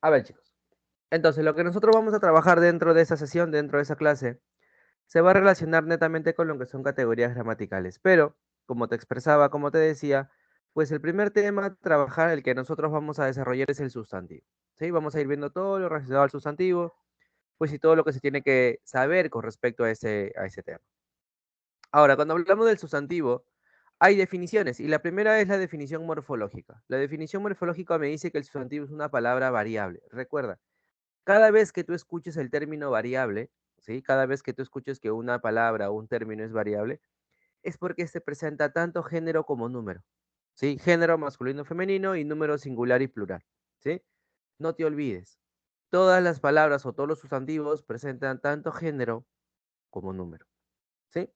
A ver, chicos. Entonces, lo que nosotros vamos a trabajar dentro de esa sesión, dentro de esa clase, se va a relacionar netamente con lo que son categorías gramaticales. Pero, como te expresaba, como te decía, pues el primer tema a trabajar, el que nosotros vamos a desarrollar es el sustantivo. ¿Sí? Vamos a ir viendo todo lo relacionado al sustantivo, pues y todo lo que se tiene que saber con respecto a ese tema. Ahora, cuando hablamos del sustantivo, hay definiciones, y la primera es la definición morfológica. La definición morfológica me dice que el sustantivo es una palabra variable. Recuerda, cada vez que tú escuches el término variable, ¿sí? Cada vez que tú escuches que una palabra o un término es variable, es porque se presenta tanto género como número, ¿sí? Género masculino, femenino y número singular y plural, ¿sí? No te olvides, todas las palabras o todos los sustantivos presentan tanto género como número, ¿sí?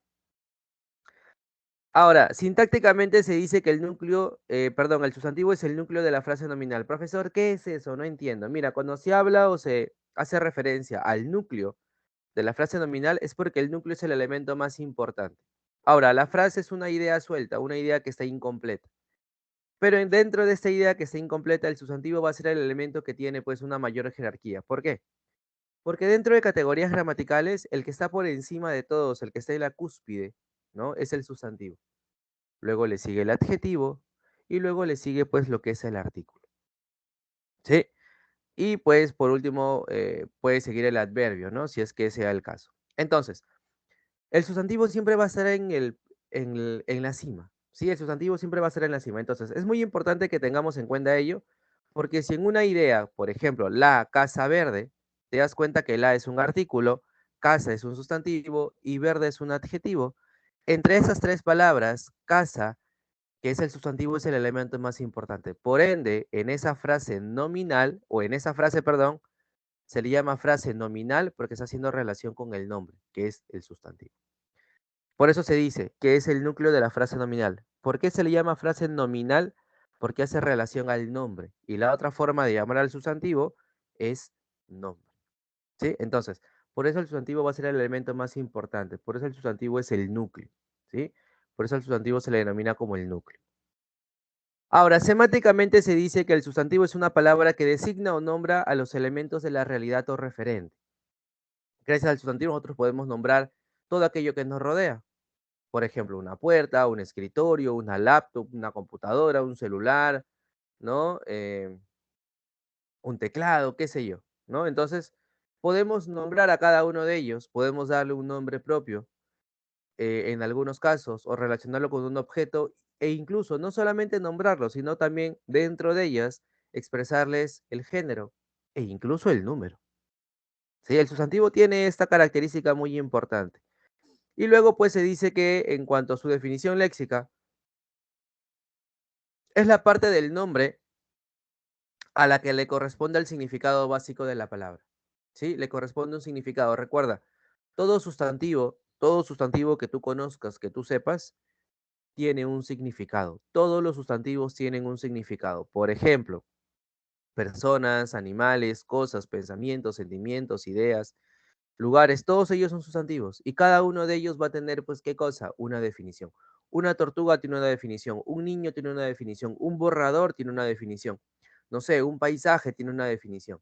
Ahora, sintácticamente se dice que el núcleo, perdón, el sustantivo es el núcleo de la frase nominal. Profesor, ¿qué es eso? No entiendo. Mira, cuando se habla o se hace referencia al núcleo de la frase nominal es porque el núcleo es el elemento más importante. Ahora, la frase es una idea suelta, una idea que está incompleta. Pero dentro de esta idea que está incompleta, el sustantivo va a ser el elemento que tiene pues una mayor jerarquía. ¿Por qué? Porque dentro de categorías gramaticales, el que está por encima de todos, el que está en la cúspide, ¿no? Es el sustantivo. Luego le sigue el adjetivo y luego le sigue pues lo que es el artículo. ¿Sí? Y pues por último puede seguir el adverbio, ¿no? Si es que sea el caso. Entonces, el sustantivo siempre va a estar en la cima, ¿sí? El sustantivo siempre va a estar en la cima. Entonces, es muy importante que tengamos en cuenta ello, porque si en una idea, por ejemplo, la casa verde, te das cuenta que la es un artículo, casa es un sustantivo y verde es un adjetivo, entre esas tres palabras, casa, que es el sustantivo, es el elemento más importante. Por ende, en esa frase nominal, o en esa frase, perdón, se le llama frase nominal porque está haciendo relación con el nombre, que es el sustantivo. Por eso se dice que es el núcleo de la frase nominal. ¿Por qué se le llama frase nominal? Porque hace relación al nombre. Y la otra forma de llamar al sustantivo es nombre. ¿Sí? Entonces, por eso el sustantivo va a ser el elemento más importante. Por eso el sustantivo es el núcleo. ¿Sí? Por eso el sustantivo se le denomina como el núcleo. Ahora, semánticamente se dice que el sustantivo es una palabra que designa o nombra a los elementos de la realidad o referente. Gracias al sustantivo nosotros podemos nombrar todo aquello que nos rodea. Por ejemplo, una puerta, un escritorio, una laptop, una computadora, un celular, ¿no? Un teclado, qué sé yo, ¿no? Entonces, podemos nombrar a cada uno de ellos, podemos darle un nombre propio en algunos casos o relacionarlo con un objeto e incluso no solamente nombrarlo, sino también dentro de ellas expresarles el género e incluso el número. ¿Sí? El sustantivo tiene esta característica muy importante. Y luego pues se dice que en cuanto a su definición léxica, es la parte del nombre a la que le corresponde el significado básico de la palabra. ¿Sí? Le corresponde un significado. Recuerda, todo sustantivo que tú conozcas, que tú sepas, tiene un significado. Todos los sustantivos tienen un significado. Por ejemplo, personas, animales, cosas, pensamientos, sentimientos, ideas, lugares, todos ellos son sustantivos y cada uno de ellos va a tener, pues, ¿qué cosa? Una definición. Una tortuga tiene una definición, un niño tiene una definición, un borrador tiene una definición, no sé, un paisaje tiene una definición.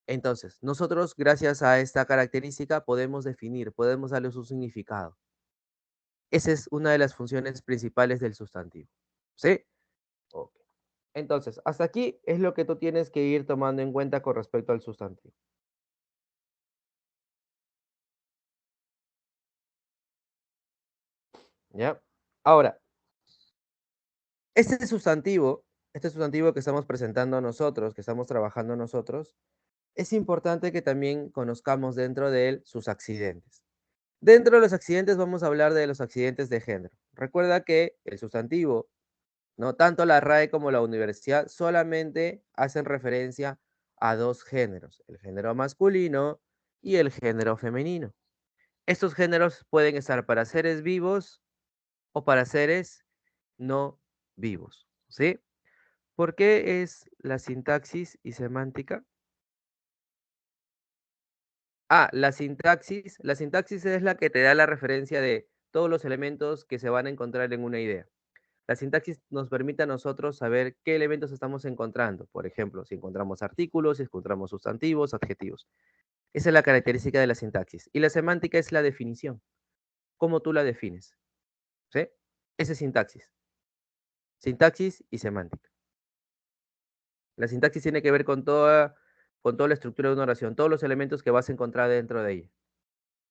Entonces, nosotros, gracias a esta característica, podemos definir, podemos darle su significado. Esa es una de las funciones principales del sustantivo. ¿Sí? Ok. Entonces, hasta aquí es lo que tú tienes que ir tomando en cuenta con respecto al sustantivo. ¿Ya? Ahora, Este sustantivo, este sustantivo que estamos presentando nosotros, que estamos trabajando nosotros, es importante que también conozcamos dentro de él sus accidentes. Dentro de los accidentes vamos a hablar de los accidentes de género. Recuerda que el sustantivo, no tanto la RAE como la universidad, solamente hacen referencia a dos géneros, el género masculino y el género femenino. Estos géneros pueden estar para seres vivos o para seres no vivos, ¿sí? ¿Por qué es la sintaxis y semántica? La sintaxis es la que te da la referencia de todos los elementos que se van a encontrar en una idea. La sintaxis nos permite a nosotros saber qué elementos estamos encontrando. Por ejemplo, si encontramos artículos, si encontramos sustantivos, adjetivos. Esa es la característica de la sintaxis. Y la semántica es la definición. ¿Cómo tú la defines? ¿Sí? Esa es sintaxis. Sintaxis y semántica. La sintaxis tiene que ver con toda la estructura de una oración, todos los elementos que vas a encontrar dentro de ella.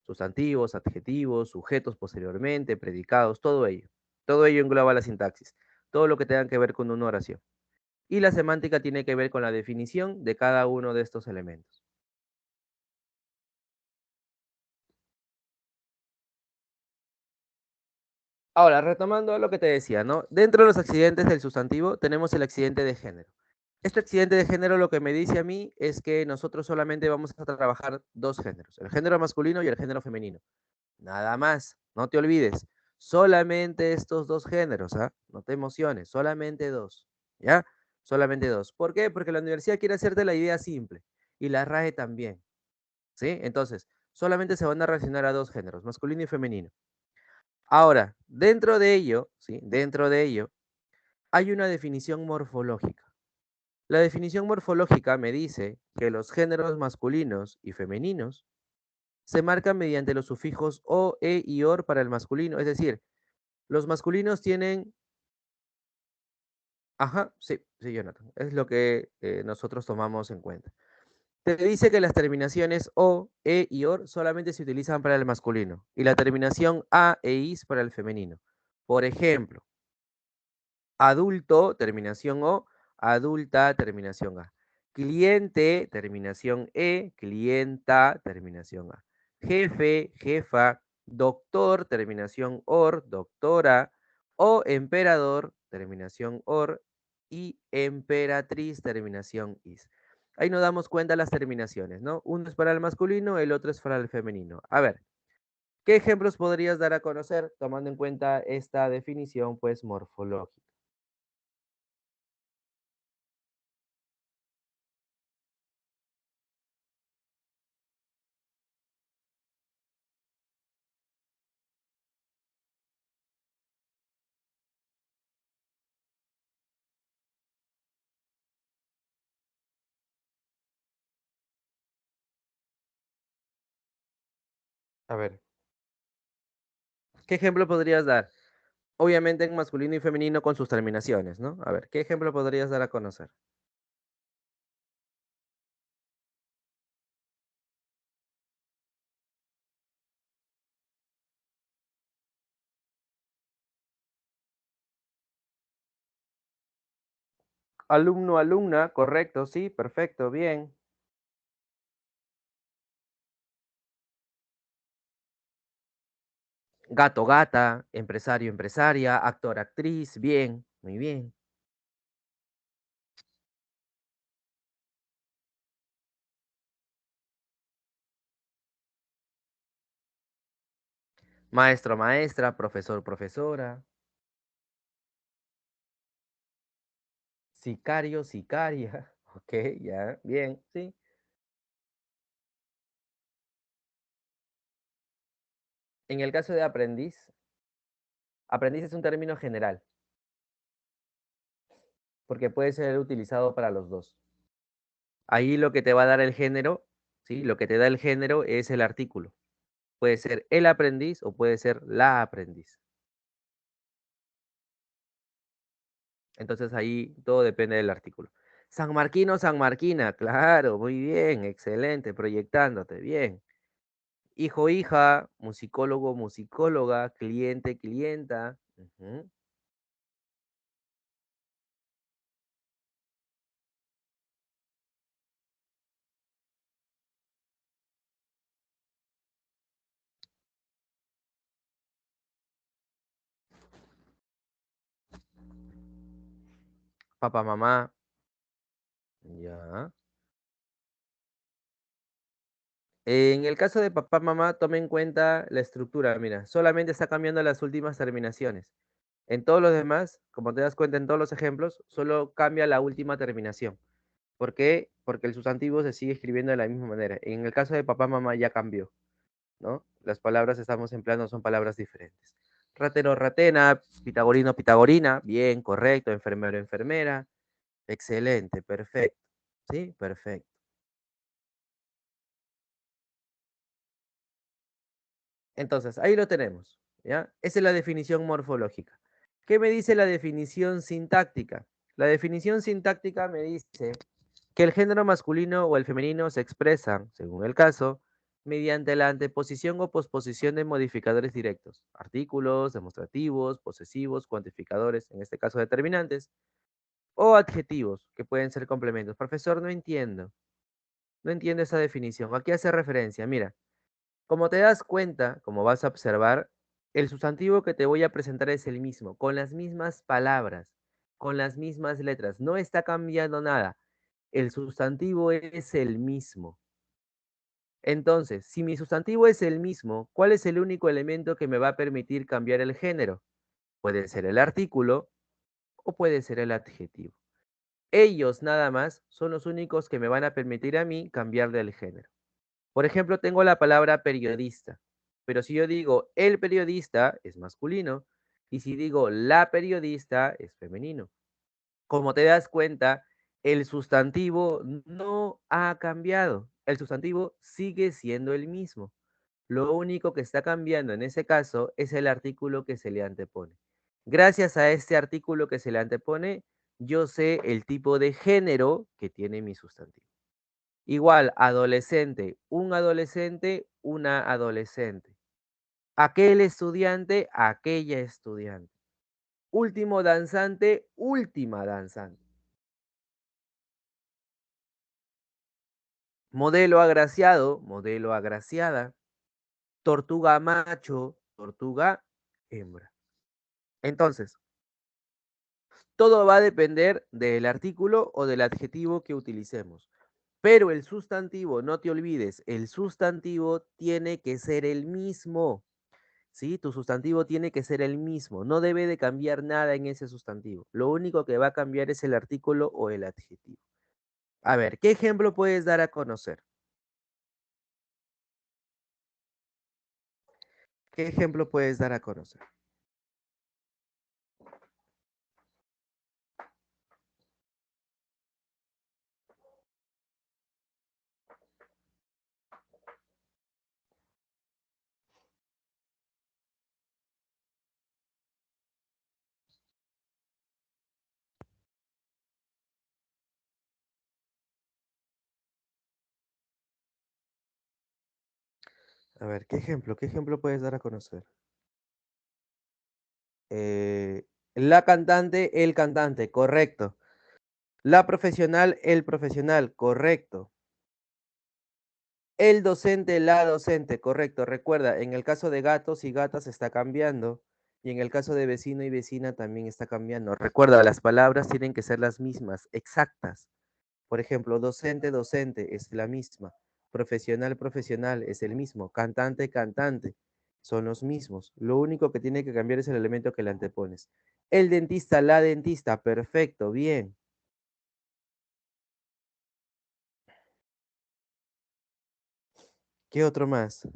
Sustantivos, adjetivos, sujetos posteriormente, predicados, todo ello. Todo ello engloba la sintaxis. Todo lo que tenga que ver con una oración. Y la semántica tiene que ver con la definición de cada uno de estos elementos. Ahora, retomando lo que te decía, ¿no? Dentro de los accidentes del sustantivo tenemos el accidente de género. Este accidente de género lo que me dice a mí es que nosotros solamente vamos a trabajar dos géneros, el género masculino y el género femenino. Nada más, no te olvides, solamente estos dos géneros, ¿ah? No te emociones, solamente dos, ¿ya? Solamente dos. ¿Por qué? Porque la universidad quiere hacerte la idea simple y la RAE también, ¿sí? Entonces, solamente se van a relacionar a dos géneros, masculino y femenino. Ahora, dentro de ello, ¿sí? Dentro de ello, hay una definición morfológica. La definición morfológica me dice que los géneros masculinos y femeninos se marcan mediante los sufijos o, e y or para el masculino. Es decir, los masculinos tienen, ajá, sí, sí, Jonathan, es lo que nosotros tomamos en cuenta. Te dice que las terminaciones o, e y or solamente se utilizan para el masculino y la terminación a e is para el femenino. Por ejemplo, adulto, terminación O, adulta, terminación A. Cliente, terminación E, clienta, terminación A. Jefe, jefa, doctor, terminación OR, doctora, o emperador, terminación OR, y emperatriz, terminación IS. Ahí nos damos cuenta de las terminaciones, ¿no? Uno es para el masculino, el otro es para el femenino. A ver, ¿qué ejemplos podrías dar a conocer tomando en cuenta esta definición, pues, morfológica? A ver, ¿qué ejemplo podrías dar? Obviamente en masculino y femenino con sus terminaciones, ¿no? A ver, ¿qué ejemplo podrías dar a conocer? Alumno, alumna, correcto, sí, perfecto, bien. Gato, gata, empresario, empresaria, actor, actriz, bien, muy bien. Maestro, maestra, profesor, profesora, sicario, sicaria. Ok, ya, bien, sí. En el caso de aprendiz, aprendiz es un término general, porque puede ser utilizado para los dos. Ahí lo que te va a dar el género, ¿sí? Lo que te da el género es el artículo. Puede ser el aprendiz o puede ser la aprendiz. Entonces ahí todo depende del artículo. San Marquino, San Marquina, claro, muy bien, excelente, proyectándote, bien. Hijo, hija, musicólogo, musicóloga, cliente, clienta. Ujú. Papá, mamá, ya. En el caso de papá, mamá, tome en cuenta la estructura, mira, solamente está cambiando las últimas terminaciones. En todos los demás, como te das cuenta en todos los ejemplos, solo cambia la última terminación. ¿Por qué? Porque el sustantivo se sigue escribiendo de la misma manera. En el caso de papá, mamá ya cambió, ¿no? Las palabras que estamos empleando son palabras diferentes. Ratero, ratena, pitagorino, pitagorina. Bien, correcto. Enfermero, enfermera. Excelente, perfecto. ¿Sí? Perfecto. Entonces, ahí lo tenemos, ¿ya? Esa es la definición morfológica. ¿Qué me dice la definición sintáctica? La definición sintáctica me dice que el género masculino o el femenino se expresan, según el caso, mediante la anteposición o posposición de modificadores directos, artículos, demostrativos, posesivos, cuantificadores, en este caso determinantes, o adjetivos, que pueden ser complementos. Profesor, no entiendo esa definición. ¿A qué hace referencia? Mira, como te das cuenta, como vas a observar, el sustantivo que te voy a presentar es el mismo, con las mismas palabras, con las mismas letras. No está cambiando nada. El sustantivo es el mismo. Entonces, si mi sustantivo es el mismo, ¿cuál es el único elemento que me va a permitir cambiar el género? Puede ser el artículo o puede ser el adjetivo. Ellos nada más son los únicos que me van a permitir a mí cambiar del género. Por ejemplo, tengo la palabra periodista, pero si yo digo el periodista es masculino y si digo la periodista es femenino. Como te das cuenta, el sustantivo no ha cambiado. El sustantivo sigue siendo el mismo. Lo único que está cambiando en ese caso es el artículo que se le antepone. Gracias a este artículo que se le antepone, yo sé el tipo de género que tiene mi sustantivo. Igual, adolescente, un adolescente, una adolescente. Aquel estudiante, aquella estudiante. Último danzante, última danzante. Modelo agraciado, modelo agraciada. Tortuga macho, tortuga hembra. Entonces, todo va a depender del artículo o del adjetivo que utilicemos. Pero el sustantivo, no te olvides, el sustantivo tiene que ser el mismo. ¿Sí? Tu sustantivo tiene que ser el mismo. No debe de cambiar nada en ese sustantivo. Lo único que va a cambiar es el artículo o el adjetivo. A ver, ¿qué ejemplo puedes dar a conocer? ¿Qué ejemplo puedes dar a conocer? A ver, ¿qué ejemplo? ¿Qué ejemplo puedes dar a conocer? Eh, la cantante, el cantante, correcto. La profesional, el profesional, correcto. El docente, la docente, correcto. Recuerda, en el caso de gatos y gatas está cambiando. Y en el caso de vecino y vecina también está cambiando. Recuerda, las palabras tienen que ser las mismas, exactas. Por ejemplo, docente, docente es la misma. Profesional, profesional es el mismo. Cantante, cantante son los mismos. Lo único que tiene que cambiar es el elemento que le antepones. El dentista, la dentista, perfecto, bien. ¿Qué otro más?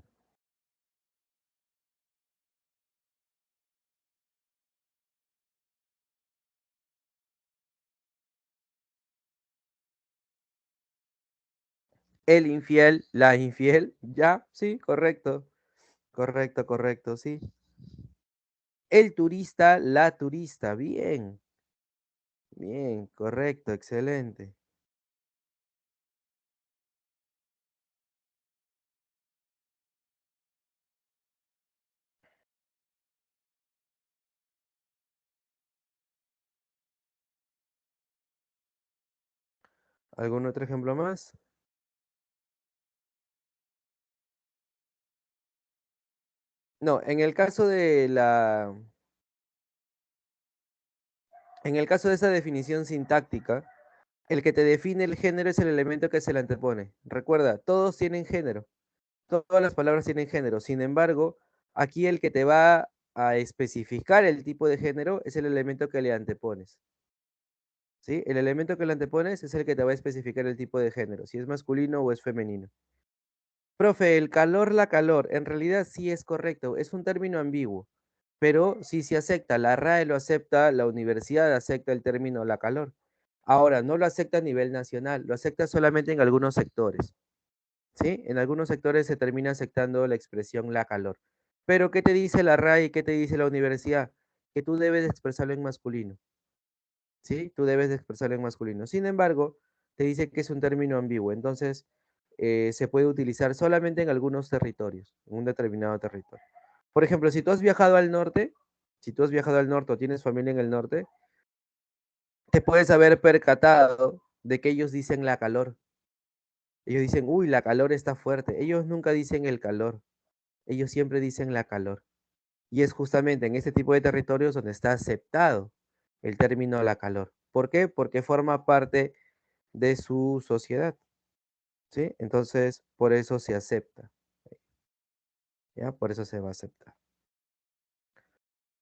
El infiel, la infiel, ya, sí, correcto, correcto, correcto, sí. El turista, la turista, bien, bien, correcto, excelente. ¿Algún otro ejemplo más? No, en el caso de esa definición sintáctica, el que te define el género es el elemento que se le antepone. Recuerda, todos tienen género, todas las palabras tienen género. Sin embargo, aquí el que te va a especificar el tipo de género es el elemento que le antepones. ¿Sí? El elemento que le antepones es el que te va a especificar el tipo de género, si es masculino o es femenino. Profe, el calor, la calor, en realidad sí es correcto, es un término ambiguo. pero sí se acepta, la RAE lo acepta, la universidad acepta el término la calor. Ahora, no lo acepta a nivel nacional, lo acepta solamente en algunos sectores, ¿sí? En algunos sectores se termina aceptando la expresión la calor. Pero, ¿qué te dice la RAE y qué te dice la universidad? Que tú debes de expresarlo en masculino, ¿sí? Tú debes de expresarlo en masculino. Sin embargo, te dice que es un término ambiguo, entonces se puede utilizar solamente en algunos territorios, en un determinado territorio. Por ejemplo, si tú has viajado al norte, si tú has viajado al norte o tienes familia en el norte, te puedes haber percatado de que ellos dicen la calor. Ellos dicen, uy, la calor está fuerte. Ellos nunca dicen el calor, ellos siempre dicen la calor. Y es justamente en este tipo de territorios donde está aceptado el término la calor. ¿Por qué? Porque forma parte de su sociedad, ¿sí? Entonces, por eso se acepta, ¿ya? Por eso se va a aceptar.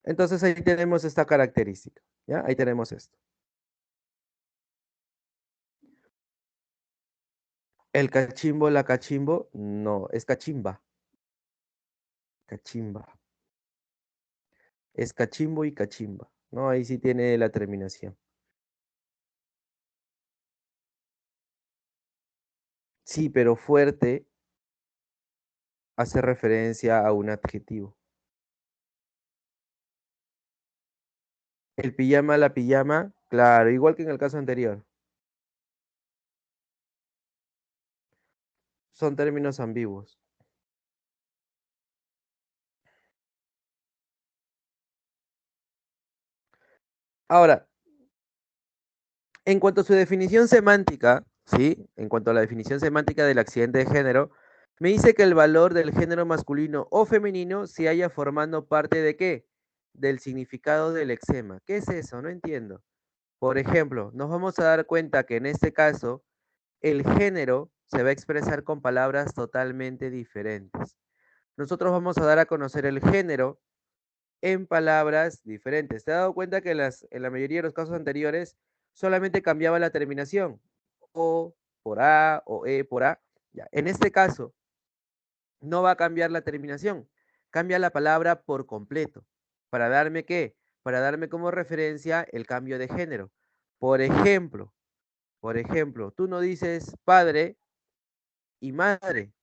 Entonces ahí tenemos esta característica, ¿ya? Ahí tenemos esto. El cachimbo, la cachimbo, no, es cachimba, cachimba. Es cachimbo y cachimba, ¿no? Ahí sí tiene la terminación. Sí, pero fuerte hace referencia a un adjetivo. El pijama, la pijama, claro, igual que en el caso anterior. Son términos ambiguos. Ahora, en cuanto a su definición semántica, ¿sí? En cuanto a la definición semántica del accidente de género, me dice que el valor del género masculino o femenino se halla formando parte de ¿qué? Del significado del lexema. ¿Qué es eso? No entiendo. Por ejemplo, nos vamos a dar cuenta que en este caso, el género se va a expresar con palabras totalmente diferentes. Nosotros vamos a dar a conocer el género en palabras diferentes. ¿Te has dado cuenta que en la mayoría de los casos anteriores solamente cambiaba la terminación? O por A o E por A. Ya. En este caso, no va a cambiar la terminación, cambia la palabra por completo. ¿Para darme qué? Para darme como referencia el cambio de género. Por ejemplo, por ejemplo, tú no dices padre y madre,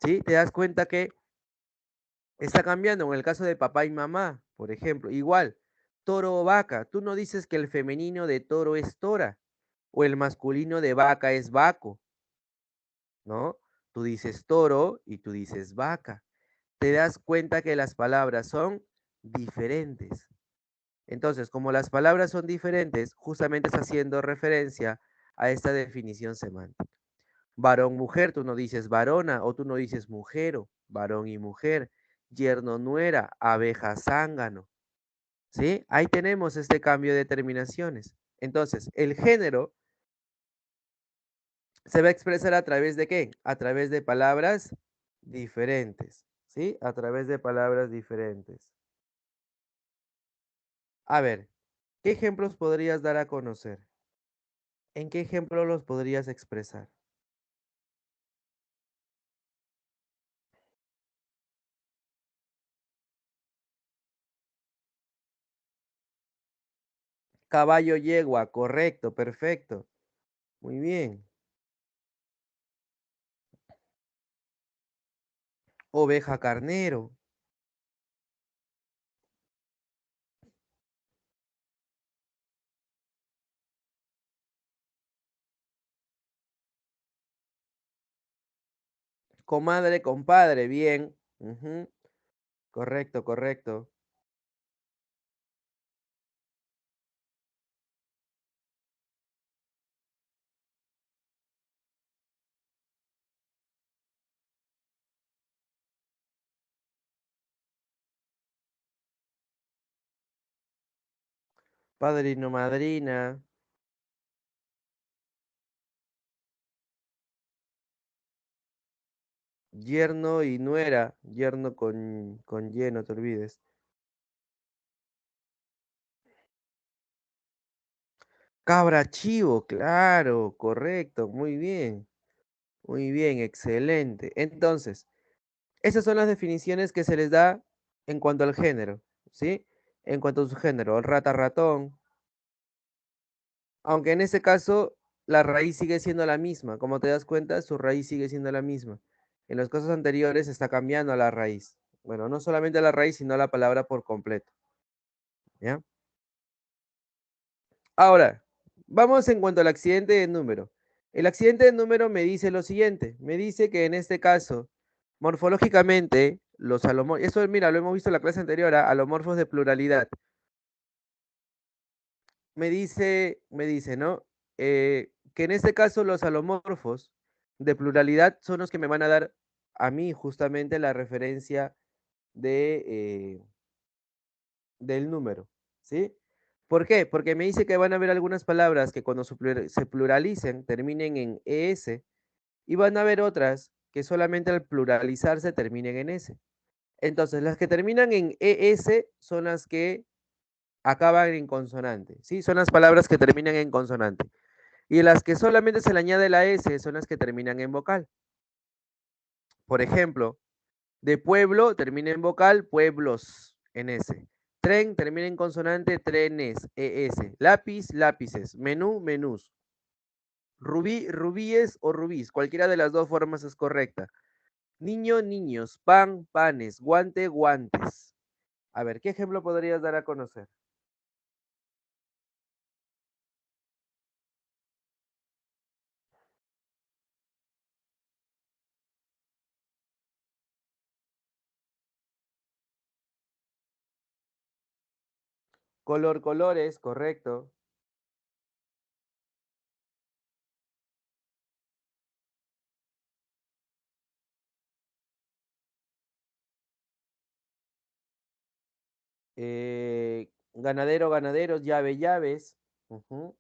¿sí? Te das cuenta que está cambiando en el caso de papá y mamá, por ejemplo. Igual, toro o vaca. Tú no dices que el femenino de toro es tora o el masculino de vaca es vaco, ¿no? Tú dices toro y tú dices vaca. Te das cuenta que las palabras son diferentes. Entonces, como las palabras son diferentes, justamente está haciendo referencia a esta definición semántica. Varón, mujer, tú no dices varona o tú no dices mujero, varón y mujer, yerno, nuera, abeja, zángano, ¿sí? Ahí tenemos este cambio de terminaciones. Entonces, el género se va a expresar a través de ¿qué? A través de palabras diferentes, ¿sí? A través de palabras diferentes. A ver, ¿qué ejemplos podrías dar a conocer? ¿En qué ejemplo los podrías expresar? Caballo, yegua, correcto, perfecto. Muy bien. Oveja, carnero. Comadre, compadre, bien. Ujú, correcto, correcto. Padrino, madrina. Yerno y nuera. Yerno con Y, no te olvides. Cabra, chivo, claro, correcto, muy bien. Muy bien, excelente. Entonces, esas son las definiciones que se les da en cuanto al género. ¿sí? En cuanto a su género, rata, ratón, aunque en este caso la raíz sigue siendo la misma, como te das cuenta, su raíz sigue siendo la misma. En los casos anteriores está cambiando la raíz. Bueno, no solamente la raíz, sino la palabra por completo, ¿ya? Ahora, vamos en cuanto al accidente de número. El accidente de número me dice lo siguiente, me dice que en este caso, morfológicamente, los alomorfos, eso mira, lo hemos visto en la clase anterior, alomorfos de pluralidad. Me dice, ¿no? Que en este caso los alomorfos de pluralidad son los que me van a dar a mí justamente la referencia de, del número, ¿sí? ¿Por qué? Porque me dice que van a haber algunas palabras que cuando se pluralicen terminen en ES y van a haber otras que solamente al pluralizarse terminen en S. Entonces, las que terminan en ES son las que acaban en consonante, ¿sí? Son las palabras que terminan en consonante. Y las que solamente se le añade la S son las que terminan en vocal. Por ejemplo, de pueblo termina en vocal, pueblos, en S. Tren termina en consonante, trenes, ES. Lápiz, lápices. Menú, menús. Rubí, rubíes o rubís. Cualquiera de las dos formas es correcta. Niño, niños. Pan, panes. Guante, guantes. A ver, ¿qué ejemplo podrías dar a conocer? Color, colores, correcto. Ganadero, ganaderos. Llave, llaves. Ujú.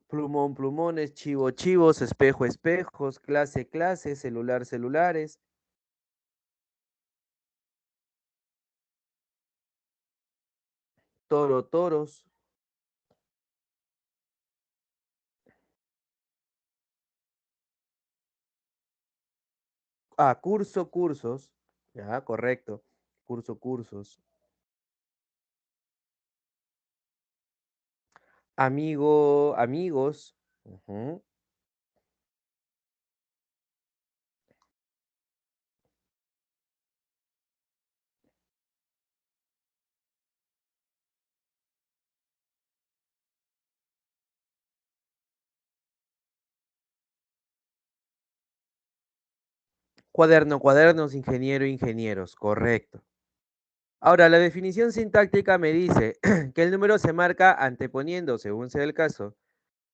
Plumón, plumones, chivo, chivos, espejo, espejos, clase, clases, celular, celulares, toro, toros, curso, cursos, ya, correcto, curso, cursos, amigo, amigos, ujú. Cuaderno, cuadernos, ingeniero, ingenieros, correcto. Ahora, la definición sintáctica me dice que el número se marca anteponiendo, según sea el caso,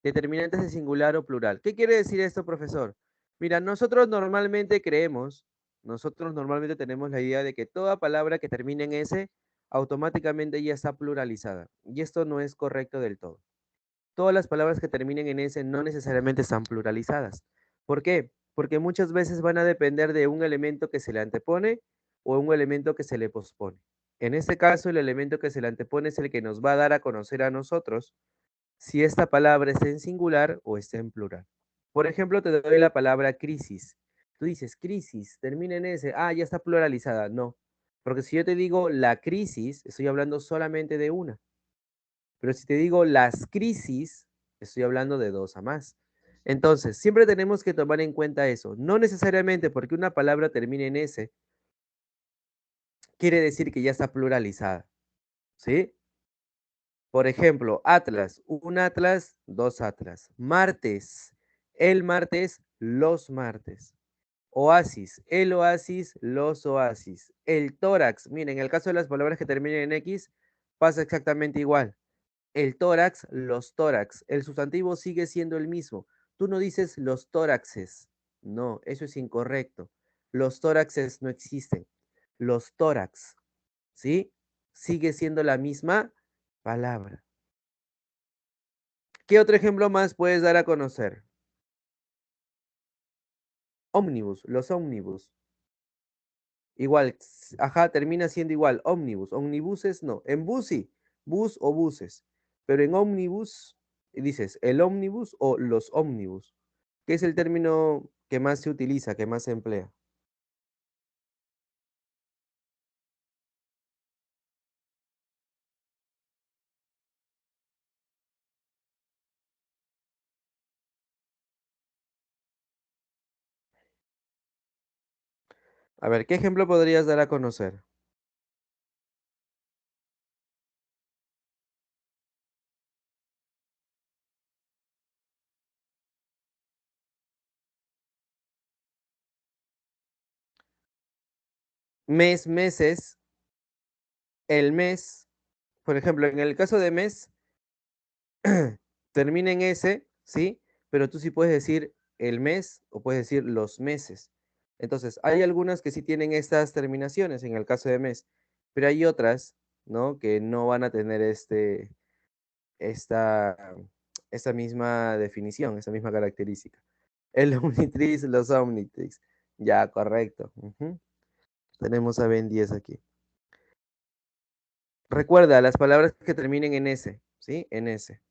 determinantes de singular o plural. ¿Qué quiere decir esto, profesor? Mira, nosotros normalmente tenemos la idea de que toda palabra que termine en S automáticamente ya está pluralizada. Y esto no es correcto del todo. Todas las palabras que terminen en S no necesariamente están pluralizadas. ¿Por qué? Porque muchas veces van a depender de un elemento que se le antepone o un elemento que se le pospone. En este caso, el elemento que se le antepone es el que nos va a dar a conocer a nosotros si esta palabra está en singular o está en plural. Por ejemplo, te doy la palabra crisis. Tú dices, crisis, termina en S. Ah, ya está pluralizada. No, porque si yo te digo la crisis, estoy hablando solamente de una. Pero si te digo las crisis, estoy hablando de dos a más. Entonces, siempre tenemos que tomar en cuenta eso. No necesariamente porque una palabra termine en S, quiere decir que ya está pluralizada. ¿Sí? Por ejemplo, Atlas, un Atlas, dos Atlas. Martes, el martes, los martes. Oasis, el oasis, los oasis. El tórax, miren, en el caso de las palabras que terminen en X, pasa exactamente igual. El tórax, los tórax. El sustantivo sigue siendo el mismo. Tú no dices los tóraxes. No, eso es incorrecto. Los tóraxes no existen. Los tórax, ¿sí? Sigue siendo la misma palabra. ¿Qué otro ejemplo más puedes dar a conocer? Ómnibus, los ómnibus. Igual, ajá, termina siendo igual, ómnibus. Omnibuses no. En bus sí, bus o buses. Pero en ómnibus dices el ómnibus o los ómnibus. ¿Qué es el término que más se utiliza, que más se emplea? A ver, ¿qué ejemplo podrías dar a conocer? Mes, meses, el mes, por ejemplo, en el caso de mes, termina en S, ¿sí? Pero tú sí puedes decir el mes o puedes decir los meses. Entonces, hay algunas que sí tienen estas terminaciones en el caso de mes, pero hay otras, ¿no? Que no van a tener esta, esta misma definición, esta misma característica. El Omnitrix, los Omnitrix. Ya, correcto. Ujú. Tenemos a Ben 10 aquí. Recuerda las palabras que terminen en S, ¿sí? En S.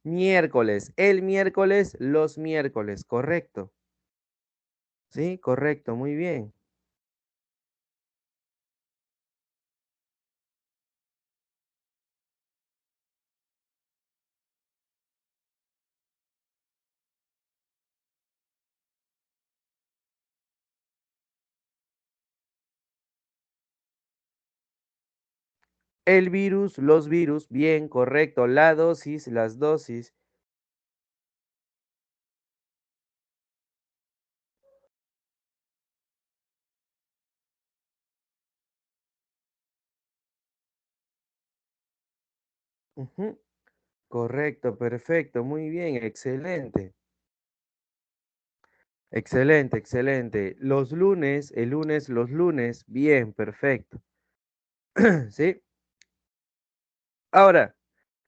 Miércoles, el miércoles, los miércoles, correcto. Sí, correcto, muy bien. El virus, los virus, bien, correcto. La dosis, las dosis. Ujú. Correcto, perfecto, muy bien, excelente. Excelente, excelente. Los lunes, el lunes, los lunes, bien, perfecto. ¿Sí? Ahora,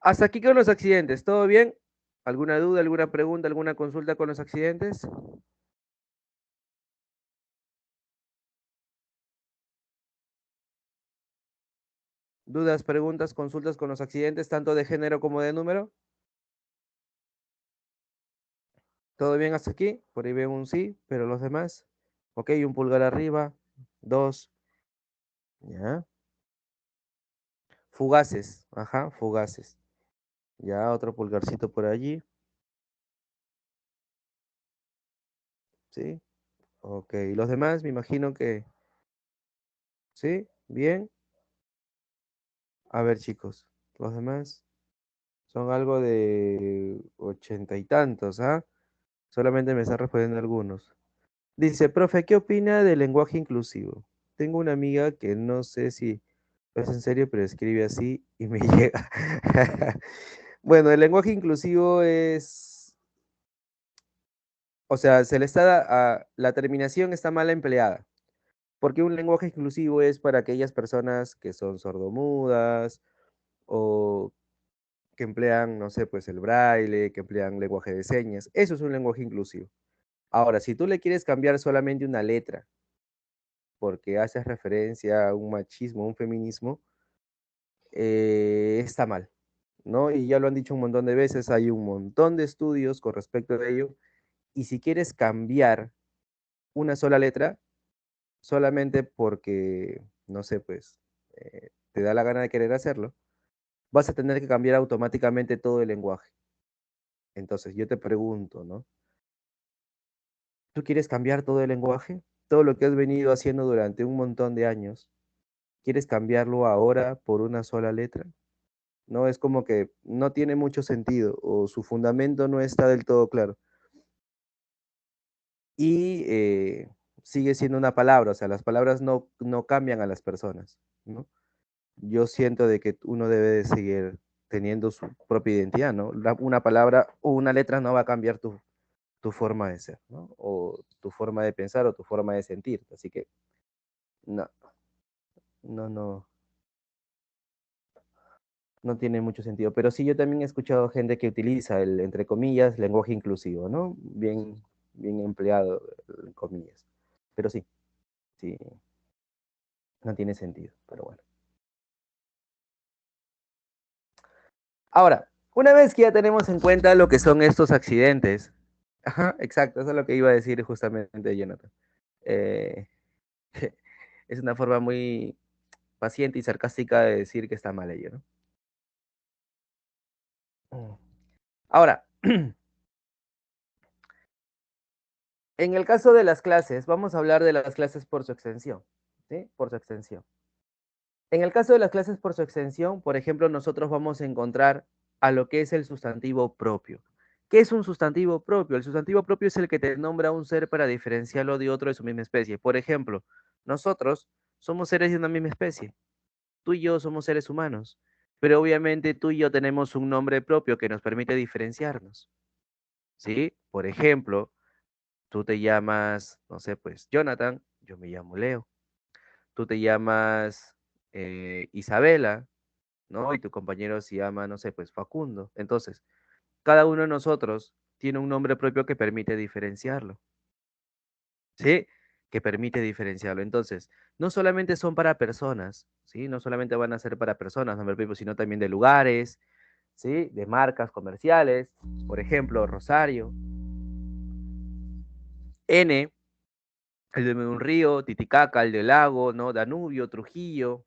hasta aquí con los accidentes, ¿todo bien? ¿Alguna duda, alguna pregunta, alguna consulta con los accidentes? ¿Dudas, preguntas, consultas con los accidentes, tanto de género como de número? ¿Todo bien hasta aquí? Por ahí veo un sí, pero los demás. Ok, un pulgar arriba, dos, ya. Fugaces, ajá, fugaces. Ya, otro pulgarcito por allí, ¿sí? Ok, los demás me imagino que, ¿sí? Bien. A ver, chicos, los demás son algo de ochenta y tantos, ¿ah? Solamente me están respondiendo algunos. Dice, profe, ¿qué opina del lenguaje inclusivo? Tengo una amiga que no sé si es en serio, pero escribe así y me llega. Bueno, el lenguaje inclusivo es, o sea, se le está, la terminación está mal empleada, porque un lenguaje inclusivo es para aquellas personas que son sordomudas o que emplean, no sé, pues el braille, que emplean lenguaje de señas. Eso es un lenguaje inclusivo. Ahora, si tú le quieres cambiar solamente una letra, porque haces referencia a un machismo, a un feminismo, está mal, ¿no? Y ya lo han dicho un montón de veces, hay un montón de estudios con respecto a ello, y si quieres cambiar una sola letra, solamente porque, no sé, pues, te da la gana de querer hacerlo, vas a tener que cambiar automáticamente todo el lenguaje. Entonces, yo te pregunto, ¿no? ¿Tú quieres cambiar todo el lenguaje? Todo lo que has venido haciendo durante un montón de años, ¿quieres cambiarlo ahora por una sola letra? No, es como que no tiene mucho sentido o su fundamento no está del todo claro. Y sigue siendo una palabra, o sea, las palabras no cambian a las personas, ¿no? Yo siento de que uno debe de seguir teniendo su propia identidad, ¿no? Una palabra o una letra no va a cambiar tu forma de ser, ¿no? O tu forma de pensar o tu forma de sentir. Así que no, no, no tiene mucho sentido. Pero sí, yo también he escuchado gente que utiliza el, entre comillas, lenguaje inclusivo, ¿no? Bien, bien empleado, en comillas. Pero sí, sí, no tiene sentido, pero bueno. Ahora, una vez que ya tenemos en cuenta lo que son estos accidentes, ajá, exacto, eso es lo que iba a decir justamente Jonathan. Eh, es una forma muy paciente y sarcástica de decir que está mal ello, ¿no? Mm. Ahora, en el caso de las clases, vamos a hablar de las clases por su extensión, ¿sí? Por su extensión. En el caso de las clases por su extensión, por ejemplo, nosotros vamos a encontrar a lo que es el sustantivo propio. ¿Qué es un sustantivo propio? El sustantivo propio es el que te nombra a un ser para diferenciarlo de otro de su misma especie. Por ejemplo, nosotros somos seres de una misma especie. Tú y yo somos seres humanos, pero obviamente tú y yo tenemos un nombre propio que nos permite diferenciarnos, ¿sí? Por ejemplo, tú te llamas, no sé, pues Jonathan, yo me llamo Leo. Tú te llamas Isabela, ¿no? Y tu compañero se llama, no sé, pues Facundo. Entonces, cada uno de nosotros tiene un nombre propio que permite diferenciarlo, ¿sí? Que permite diferenciarlo. Entonces, no solamente son para personas, ¿sí? No solamente van a ser para personas, nombre propio, sino también de lugares, ¿sí? De marcas comerciales, por ejemplo, Rosario, N, el de un río, Titicaca, el del lago, ¿no? Danubio, Trujillo,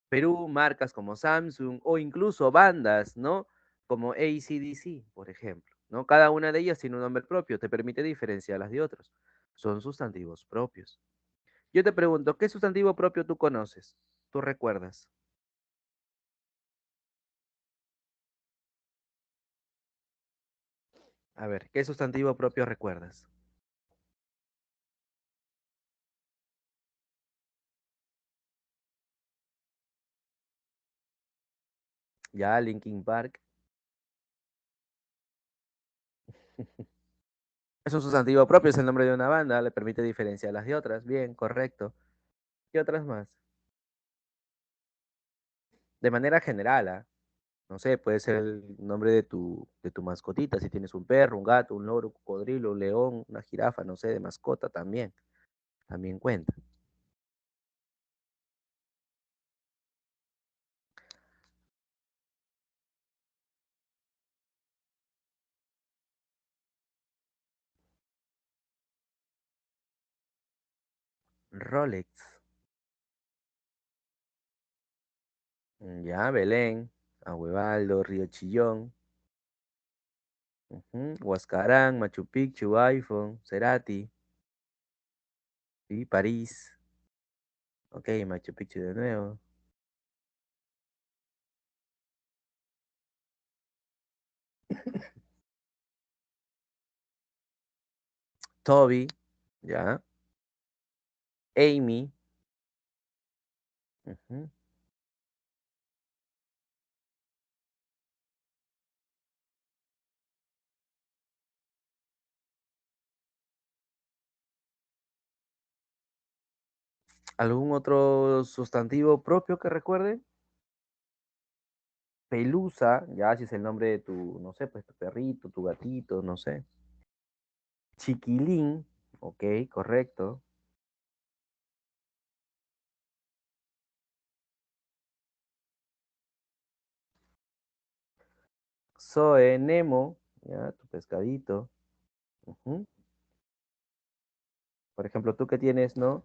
Perú, marcas como Samsung o incluso bandas, ¿no? Como AC/DC, por ejemplo, ¿no? Cada una de ellas tiene un nombre propio, te permite diferenciarlas de otros. Son sustantivos propios. Yo te pregunto, ¿qué sustantivo propio tú conoces? ¿Tú recuerdas? A ver, ¿qué sustantivo propio recuerdas? Ya, Linkin Park. Es un sustantivo propio, es el nombre de una banda, le permite diferenciarlas de otras. Bien, correcto. ¿Qué otras más? De manera general, ¿ah? No sé, puede ser el nombre de tu mascotita, si tienes un perro, un gato, un loro, un cocodrilo, un león, una jirafa, no sé, de mascota también, también cuenta. Rolex, ya, Belén, Ahuevaldo, Río Chillón, Huascarán, Machu Picchu, iPhone, Cerati, y París, ok, Machu Picchu de nuevo, Toby, ya, Amy, ujú. ¿Algún otro sustantivo propio que recuerde? Pelusa, ya, si es el nombre de tu, no sé, pues tu perrito, tu gatito, no sé. Chiquilín, ok, correcto. Zoe, Nemo, ya, tu pescadito. Ujú. Por ejemplo, tú que tienes, ¿no?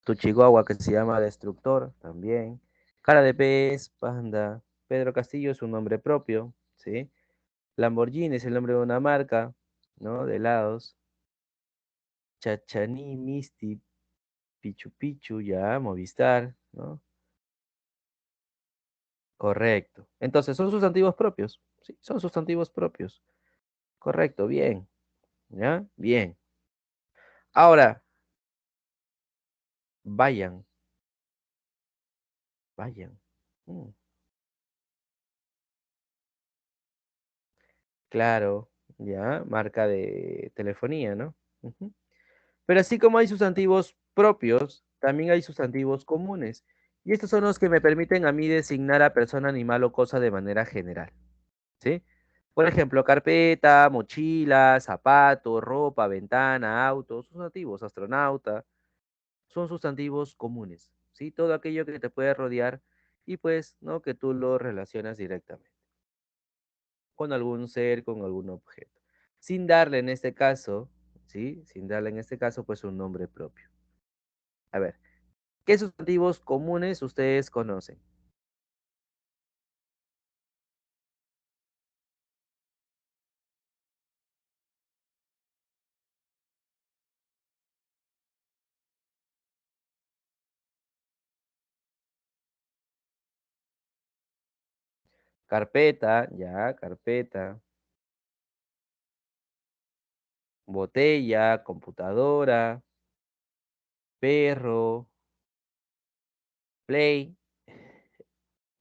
Tu chihuahua que se llama Destructor, también. Cara de pez, Panda. Pedro Castillo es un nombre propio, ¿sí? Lamborghini es el nombre de una marca, ¿no? De helados. Chachaní, Misty, Pichu Pichu, ya, Movistar, ¿no? Correcto. Entonces, son sustantivos propios, ¿sí? Son sustantivos propios. Correcto, bien, ¿ya? Bien. Ahora, vayan, vayan. Mm, claro, ya, marca de telefonía, ¿no? Ujú. Pero así como hay sustantivos propios, también hay sustantivos comunes. Y estos son los que me permiten a mí designar a persona, animal o cosa de manera general, ¿sí? Por ejemplo, carpeta, mochila, zapato, ropa, ventana, auto, sustantivos, astronauta, son sustantivos comunes, ¿sí? Todo aquello que te puede rodear y pues, ¿no? Que tú lo relacionas directamente. con algún ser, con algún objeto, sin darle en este caso, ¿sí? Sin darle en este caso, pues un nombre propio. A ver, ¿qué sustantivos comunes ustedes conocen? Carpeta, ya, carpeta, botella, computadora, perro, play,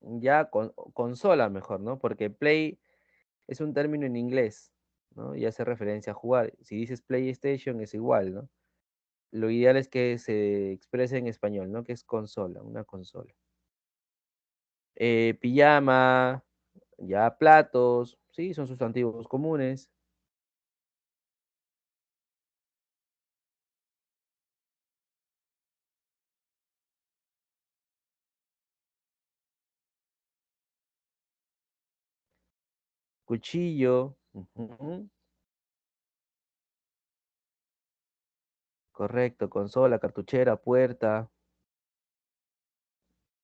ya, consola mejor, ¿no? Porque play es un término en inglés, ¿no? Y hace referencia a jugar. Si dices PlayStation es igual, ¿no? Lo ideal es que se exprese en español, ¿no? Que es consola, una consola. Pijama, ya platos, sí, son sustantivos comunes. Cuchillo, ujú, correcto, consola, cartuchera, puerta.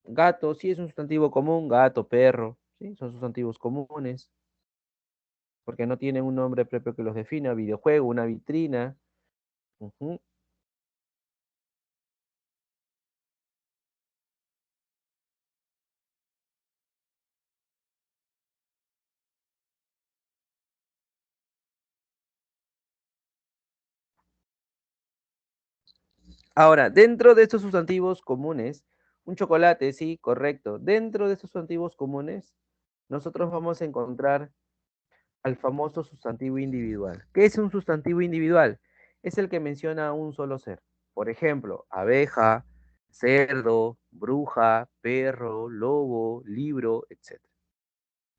Gato, sí es un sustantivo común, gato, perro, sí, son sustantivos comunes, porque no tienen un nombre propio que los defina, videojuego, una vitrina. Ujú. Ahora, dentro de estos sustantivos comunes, un chocolate, sí, correcto. Dentro de estos sustantivos comunes, nosotros vamos a encontrar al famoso sustantivo individual. ¿Qué es un sustantivo individual? Es el que menciona a un solo ser. Por ejemplo, abeja, cerdo, bruja, perro, lobo, libro, etc.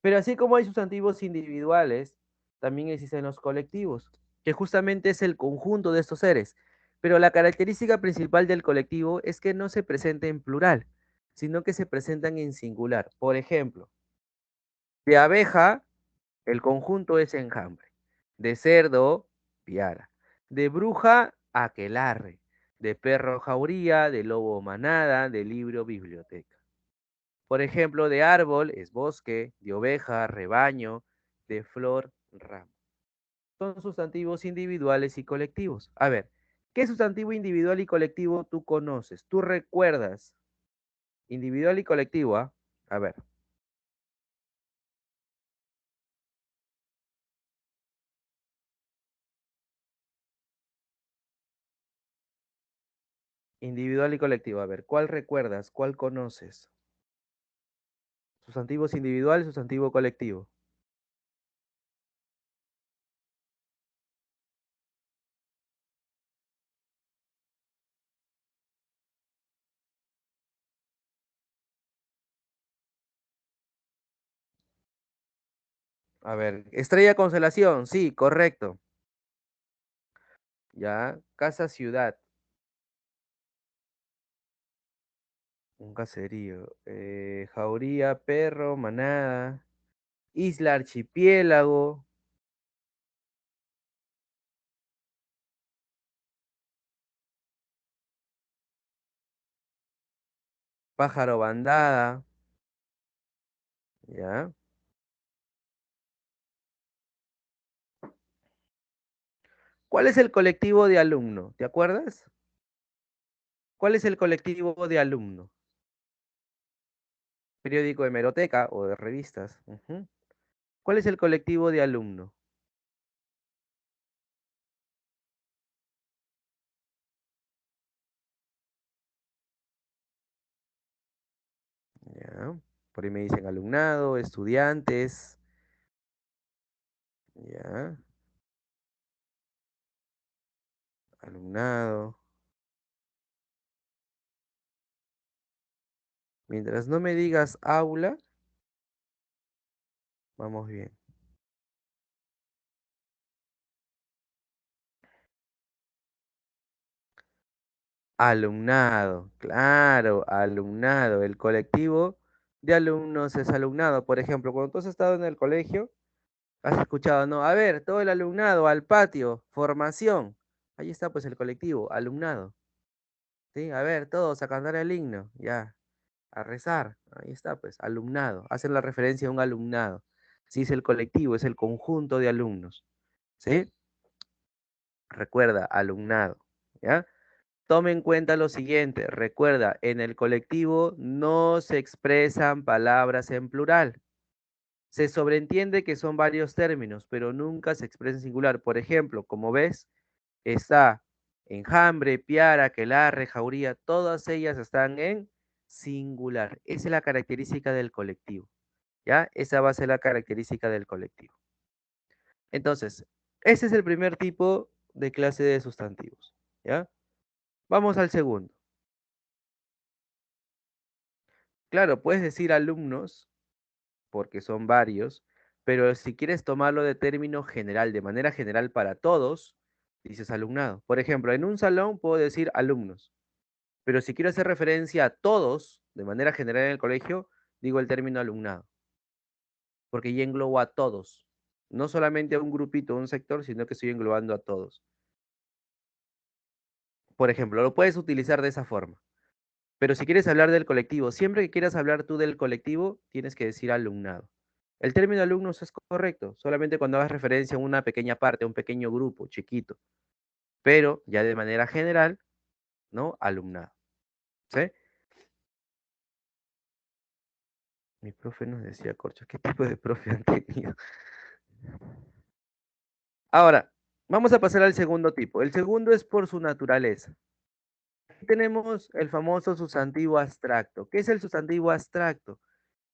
Pero así como hay sustantivos individuales, también existen los colectivos, que justamente es el conjunto de estos seres. Pero la característica principal del colectivo es que no se presenta en plural, sino que se presentan en singular. Por ejemplo, de abeja, el conjunto es enjambre. De cerdo, piara. De bruja, aquelarre. De perro, jauría. De lobo, manada. De libro, biblioteca. Por ejemplo, de árbol es bosque, de oveja, rebaño, de flor, ramo. Son sustantivos individuales y colectivos. A ver, ¿qué sustantivo individual y colectivo tú conoces? ¿Tú recuerdas? Individual y colectivo, ¿ah? A ver, individual y colectivo. A ver, ¿cuál recuerdas? ¿Cuál conoces? Sustantivos individual, sustantivo colectivo. A ver, estrella constelación, sí, correcto. Ya, casa ciudad, un caserío. Jauría, perro, manada. Isla archipiélago, pájaro bandada, ¿ya? ¿Cuál es el colectivo de alumno? ¿Te acuerdas? ¿Cuál es el colectivo de alumno? Periódico de hemeroteca o de revistas. Ujú. ¿Cuál es el colectivo de alumno? ¿Ya? Por ahí me dicen alumnado, estudiantes, ¿ya? Alumnado. Mientras no me digas aula, vamos bien. Alumnado, claro, alumnado. El colectivo de alumnos es alumnado. Por ejemplo, cuando tú has estado en el colegio, Has escuchado, ¿no? A ver, todo el alumnado al patio, formación. Ahí está pues el colectivo, alumnado. ¿Sí? A ver, todos a cantar el himno, ya, a rezar. Ahí está pues, alumnado. Hacen la referencia a un alumnado. Sí, es el colectivo, es el conjunto de alumnos. ¿Sí? Recuerda, alumnado. ¿Ya? Tome en cuenta lo siguiente. Recuerda, en el colectivo no se expresan palabras en plural. Se sobreentiende que son varios términos, pero nunca se expresa en singular. Por ejemplo, como ves, está enjambre, piara, aquelarre, jauría, todas ellas están en singular. Esa es la característica del colectivo, ¿ya? Esa va a ser la característica del colectivo. Entonces, ese es el primer tipo de clase de sustantivos, ¿ya? Vamos al segundo. Claro, puedes decir alumnos, porque son varios, pero si quieres tomarlo de término general, de manera general para todos, dices alumnado. Por ejemplo, en un salón puedo decir alumnos, pero si quiero hacer referencia a todos, de manera general en el colegio, digo el término alumnado, porque ya englobo a todos, no solamente a un grupito, a un sector, sino que estoy englobando a todos. Por ejemplo, lo puedes utilizar de esa forma. Pero si quieres hablar del colectivo, siempre que quieras hablar tú del colectivo, tienes que decir alumnado. El término alumnos es correcto, solamente cuando hagas referencia a una pequeña parte, a un pequeño grupo, chiquito. Pero ya de manera general, ¿no? Alumnado. ¿Sí? Mi profe nos decía, corcho, ¿qué tipo de profe han tenido? Ahora, vamos a pasar al segundo tipo. El segundo es por su naturaleza. Aquí tenemos el famoso sustantivo abstracto. ¿Qué es el sustantivo abstracto?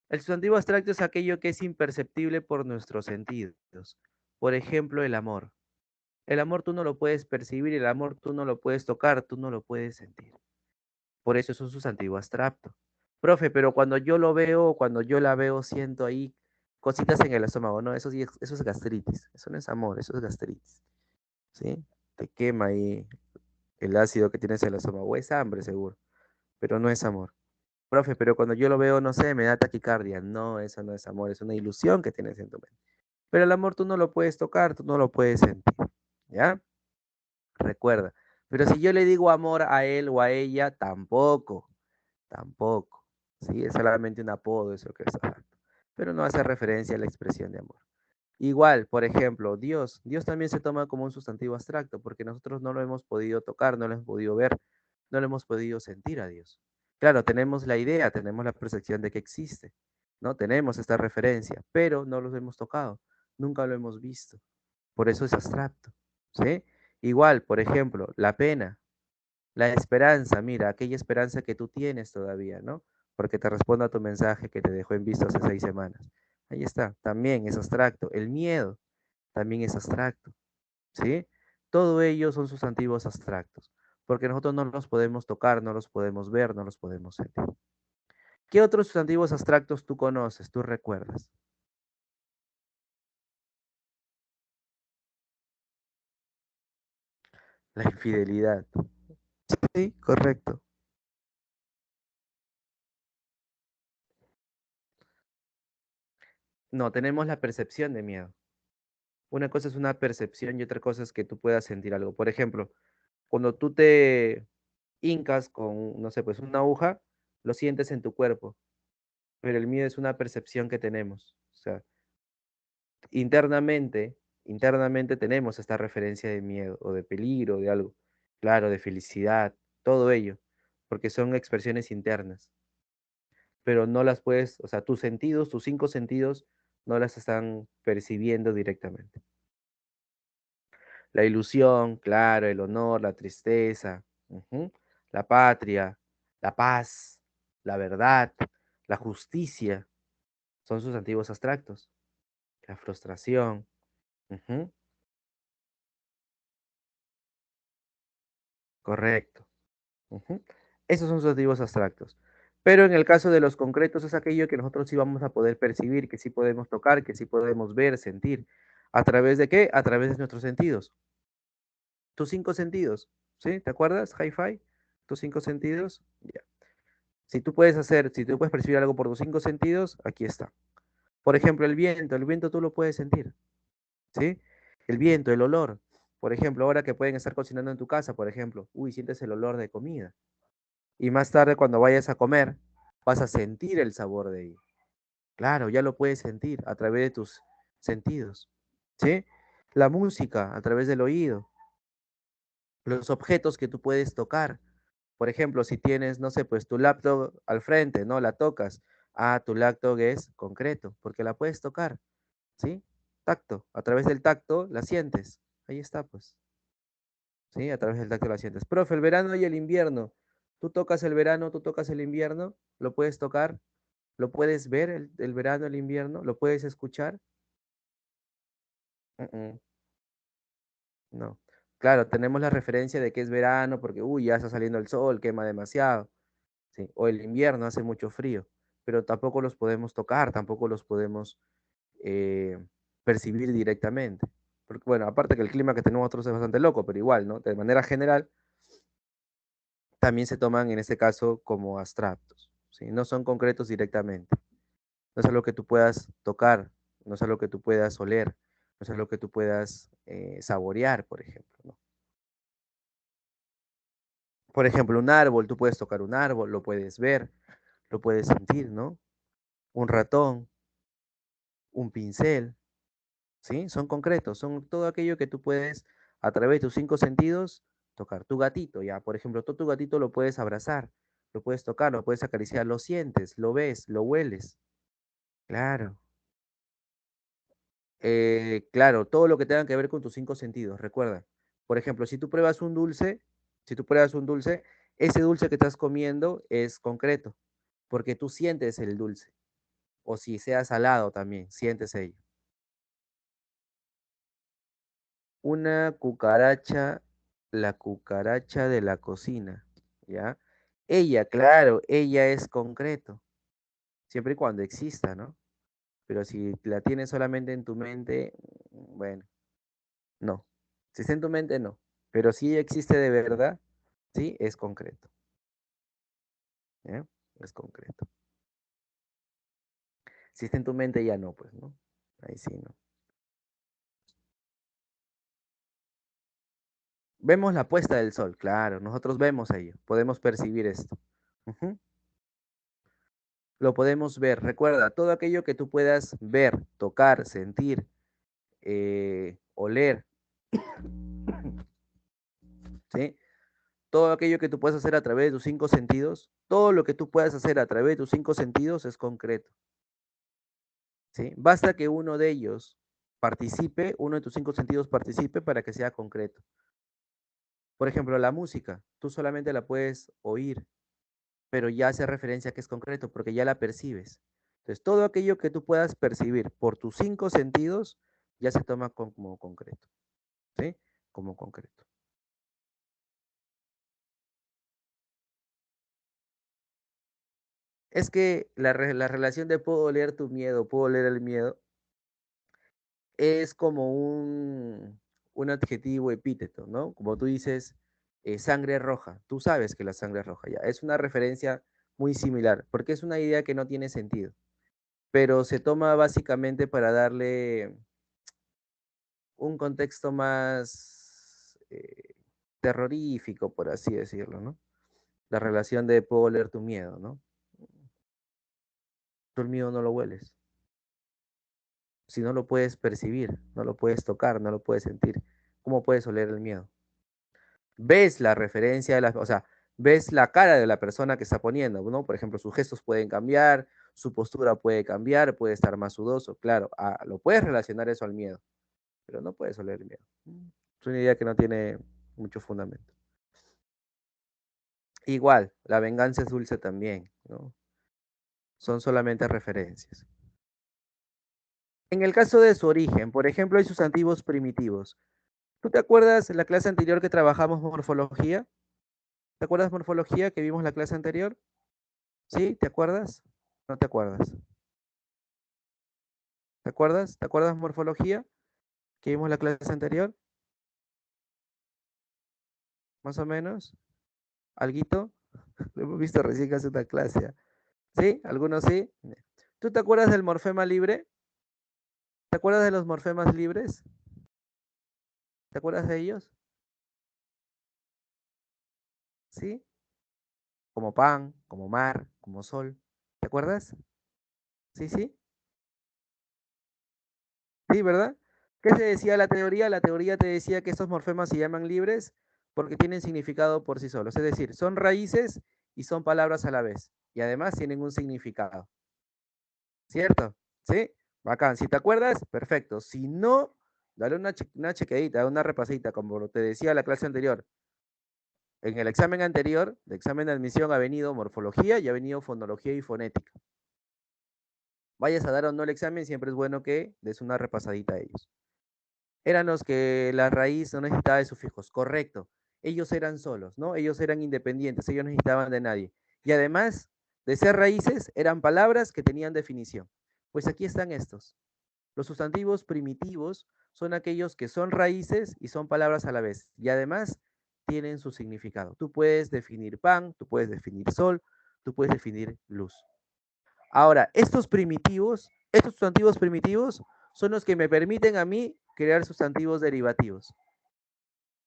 El sustantivo abstracto es aquello que es imperceptible por nuestros sentidos. Por ejemplo, el amor. El amor tú no lo puedes percibir, el amor tú no lo puedes tocar, tú no lo puedes sentir. Por eso es un sustantivo abstracto. Profe, pero cuando yo lo veo, cuando yo la veo, siento ahí cositas en el estómago, ¿no? Eso es gastritis. Eso no es amor, eso es gastritis. ¿Sí? Te quema ahí el ácido que tienes en el estómago. O es hambre, seguro, pero no es amor. Profe, pero cuando yo lo veo, no sé, me da taquicardia. No, eso no es amor, es una ilusión que tienes en tu mente. Pero el amor tú no lo puedes tocar, tú no lo puedes sentir. ¿Ya? Recuerda. Pero si yo le digo amor a él o a ella, tampoco, tampoco. Sí, es solamente un apodo eso que está dando. Pero no hace referencia a la expresión de amor. Igual, por ejemplo, Dios. Dios también se toma como un sustantivo abstracto porque nosotros no lo hemos podido tocar, no lo hemos podido ver, no lo hemos podido sentir a Dios. Claro, tenemos la idea, tenemos la percepción de que existe, ¿no? Tenemos esta referencia, pero no lo hemos tocado, nunca lo hemos visto. Por eso es abstracto, ¿sí? Igual, por ejemplo, la pena, la esperanza, mira, aquella esperanza que tú tienes todavía, ¿no? Porque te respondo a tu mensaje que te dejó en visto hace 6 semanas. Ahí está, también es abstracto. El miedo también es abstracto, ¿sí? Todo ello son sustantivos abstractos, porque nosotros no los podemos tocar, no los podemos ver, no los podemos sentir. ¿Qué otros sustantivos abstractos tú conoces, tú recuerdas? La infidelidad. Sí, correcto. No, tenemos la percepción de miedo. Una cosa es una percepción y otra cosa es que tú puedas sentir algo. Por ejemplo, cuando tú te hincas con, no sé, pues una aguja, lo sientes en tu cuerpo, pero el miedo es una percepción que tenemos. O sea, internamente, internamente tenemos esta referencia de miedo o de peligro, de algo, claro, de felicidad, todo ello, porque son expresiones internas, pero no las puedes, o sea, tus sentidos, tus 5 sentidos, no las están percibiendo directamente. La ilusión, claro, el honor, la tristeza, ujú, la patria, la paz, la verdad, la justicia, son sustantivos abstractos. La frustración, ujú, correcto. Ujú. Esos son sustantivos abstractos. Pero en el caso de los concretos es aquello que nosotros sí vamos a poder percibir, que sí podemos tocar, que sí podemos ver, sentir. ¿A través de qué? A través de nuestros sentidos. Tus 5 sentidos, ¿sí? ¿Te acuerdas, Hi-Fi? Tus 5 sentidos. Ya. Si tú puedes percibir algo por tus 5 sentidos, aquí está. Por ejemplo, el viento tú lo puedes sentir. ¿sí? El viento, el olor. Por ejemplo, ahora que pueden estar cocinando en tu casa, por ejemplo, uy, sientes el olor de comida. Y más tarde, cuando vayas a comer, vas a sentir el sabor de ello. Claro, ya lo puedes sentir a través de tus sentidos, ¿sí? La música a través del oído, los objetos que tú puedes tocar. Por ejemplo, si tienes, no sé, pues tu laptop al frente, ¿no? La tocas. Ah, tu laptop es concreto, porque la puedes tocar, ¿sí? Tacto. A través del tacto la sientes. Ahí está, pues. ¿Sí? A través del tacto la sientes. Profe, el verano y el invierno. Tú tocas el verano, tú tocas el invierno, lo puedes tocar, lo puedes ver el verano, el invierno, lo puedes escuchar. Mm, mm, no. Claro, tenemos la referencia de que es verano porque, uy, ya está saliendo el sol, quema demasiado. ¿Sí? O el invierno hace mucho frío, pero tampoco los podemos tocar, tampoco los podemos eh, percibir directamente. Porque, bueno, aparte que el clima que tenemos nosotros es bastante loco, pero igual, ¿no? De manera general, también se toman en este caso como abstractos, ¿sí? No son concretos directamente. No es algo que tú puedas tocar, no es algo que tú puedas oler, no es algo que tú puedas saborear, por ejemplo, ¿no? Por ejemplo, un árbol, tú puedes tocar un árbol, lo puedes ver, lo puedes sentir, ¿no? Un ratón, un pincel, ¿sí? Son concretos, son todo aquello que tú puedes, a través de tus cinco sentidos, tocar. Tu gatito, ya, por ejemplo, tú tu gatito lo puedes abrazar, lo puedes tocar, lo puedes acariciar, lo sientes, lo ves, lo hueles. Claro. Claro, todo lo que tenga que ver con tus cinco sentidos, recuerda. Por ejemplo, si tú pruebas un dulce, si tú pruebas un dulce, ese dulce que estás comiendo es concreto, porque tú sientes el dulce. O si sea salado también, sientes ello. Una cucaracha, la cucaracha de la cocina, ¿ya? Ella, claro, ella es concreto, siempre y cuando exista, ¿no? Pero si la tienes solamente en tu mente, bueno, no. Si está en tu mente, no. Pero si ella existe de verdad, sí, es concreto, ¿ya? Es concreto. Si está en tu mente, ya no, pues, ¿no? Ahí sí, no. Vemos la puesta del sol, claro, nosotros vemos ello, podemos percibir esto. Ujú. Lo podemos ver. Recuerda, todo aquello que tú puedas ver, tocar, sentir, oler, ¿sí? Todo aquello que tú puedas hacer a través de tus cinco sentidos, todo lo que tú puedas hacer a través de tus cinco sentidos es concreto, ¿sí? Basta que uno de ellos participe, uno de tus cinco sentidos participe para que sea concreto. Por ejemplo, la música, tú solamente la puedes oír, pero ya hace referencia a que es concreto porque ya la percibes. Entonces, todo aquello que tú puedas percibir por tus cinco sentidos ya se toma como concreto, ¿sí? Como concreto. Es que la relación de puedo leer tu miedo, puedo leer el miedo, es como un adjetivo epíteto, ¿no? Como tú dices, sangre roja, tú sabes que la sangre es roja, ya. Es una referencia muy similar, porque es una idea que no tiene sentido, pero se toma básicamente para darle un contexto más terrorífico, por así decirlo, ¿no? La relación de puedo leer tu miedo, ¿no? Tú el miedo no lo hueles. Si no lo puedes percibir, no lo puedes tocar, no lo puedes sentir, ¿cómo puedes oler el miedo? Ves la referencia de la, o sea, ves la cara de la persona que está poniendo, ¿no? Por ejemplo, sus gestos pueden cambiar, su postura puede cambiar, puede estar más sudoso, claro, lo puedes relacionar eso al miedo, pero no puedes oler el miedo. Es una idea que no tiene mucho fundamento. Igual, la venganza es dulce también, ¿no? Son solamente referencias. En el caso de su origen, por ejemplo, hay sustantivos primitivos. ¿Tú te acuerdas en la clase anterior que trabajamos morfología? ¿Te acuerdas morfología que vimos la clase anterior? ¿Sí? ¿Te acuerdas? ¿No te acuerdas? ¿Te acuerdas? ¿Te acuerdas morfología que vimos la clase anterior? Más o menos. ¿Alguito? Lo hemos visto recién que hace una clase. ¿Sí? ¿Algunos sí? ¿Tú te acuerdas del morfema libre? ¿Te acuerdas de los morfemas libres? ¿Te acuerdas de ellos? ¿Sí? Como pan, como mar, como sol. ¿Te acuerdas? Sí, sí. Sí, ¿verdad? ¿Qué se decía la teoría? La teoría te decía que estos morfemas se llaman libres porque tienen significado por sí solos. Es decir, son raíces y son palabras a la vez. Y además tienen un significado. ¿Cierto? ¿Sí? Bacán. Si te acuerdas, perfecto. Si no, dale una chequeadita, una repasadita, como te decía la clase anterior. En el examen anterior, de examen de admisión, ha venido morfología y ha venido fonología y fonética. Vayas a dar o no el examen, siempre es bueno que des una repasadita a ellos. Eran los que la raíz no necesitaba de sufijos, correcto. Ellos eran solos, ¿no? Ellos eran independientes, ellos no necesitaban de nadie. Y además de ser raíces, eran palabras que tenían definición. Pues aquí están estos. Los sustantivos primitivos son aquellos que son raíces y son palabras a la vez. Y además tienen su significado. Tú puedes definir pan, tú puedes definir sol, tú puedes definir luz. Ahora, estos sustantivos primitivos son los que me permiten a mí crear sustantivos derivativos.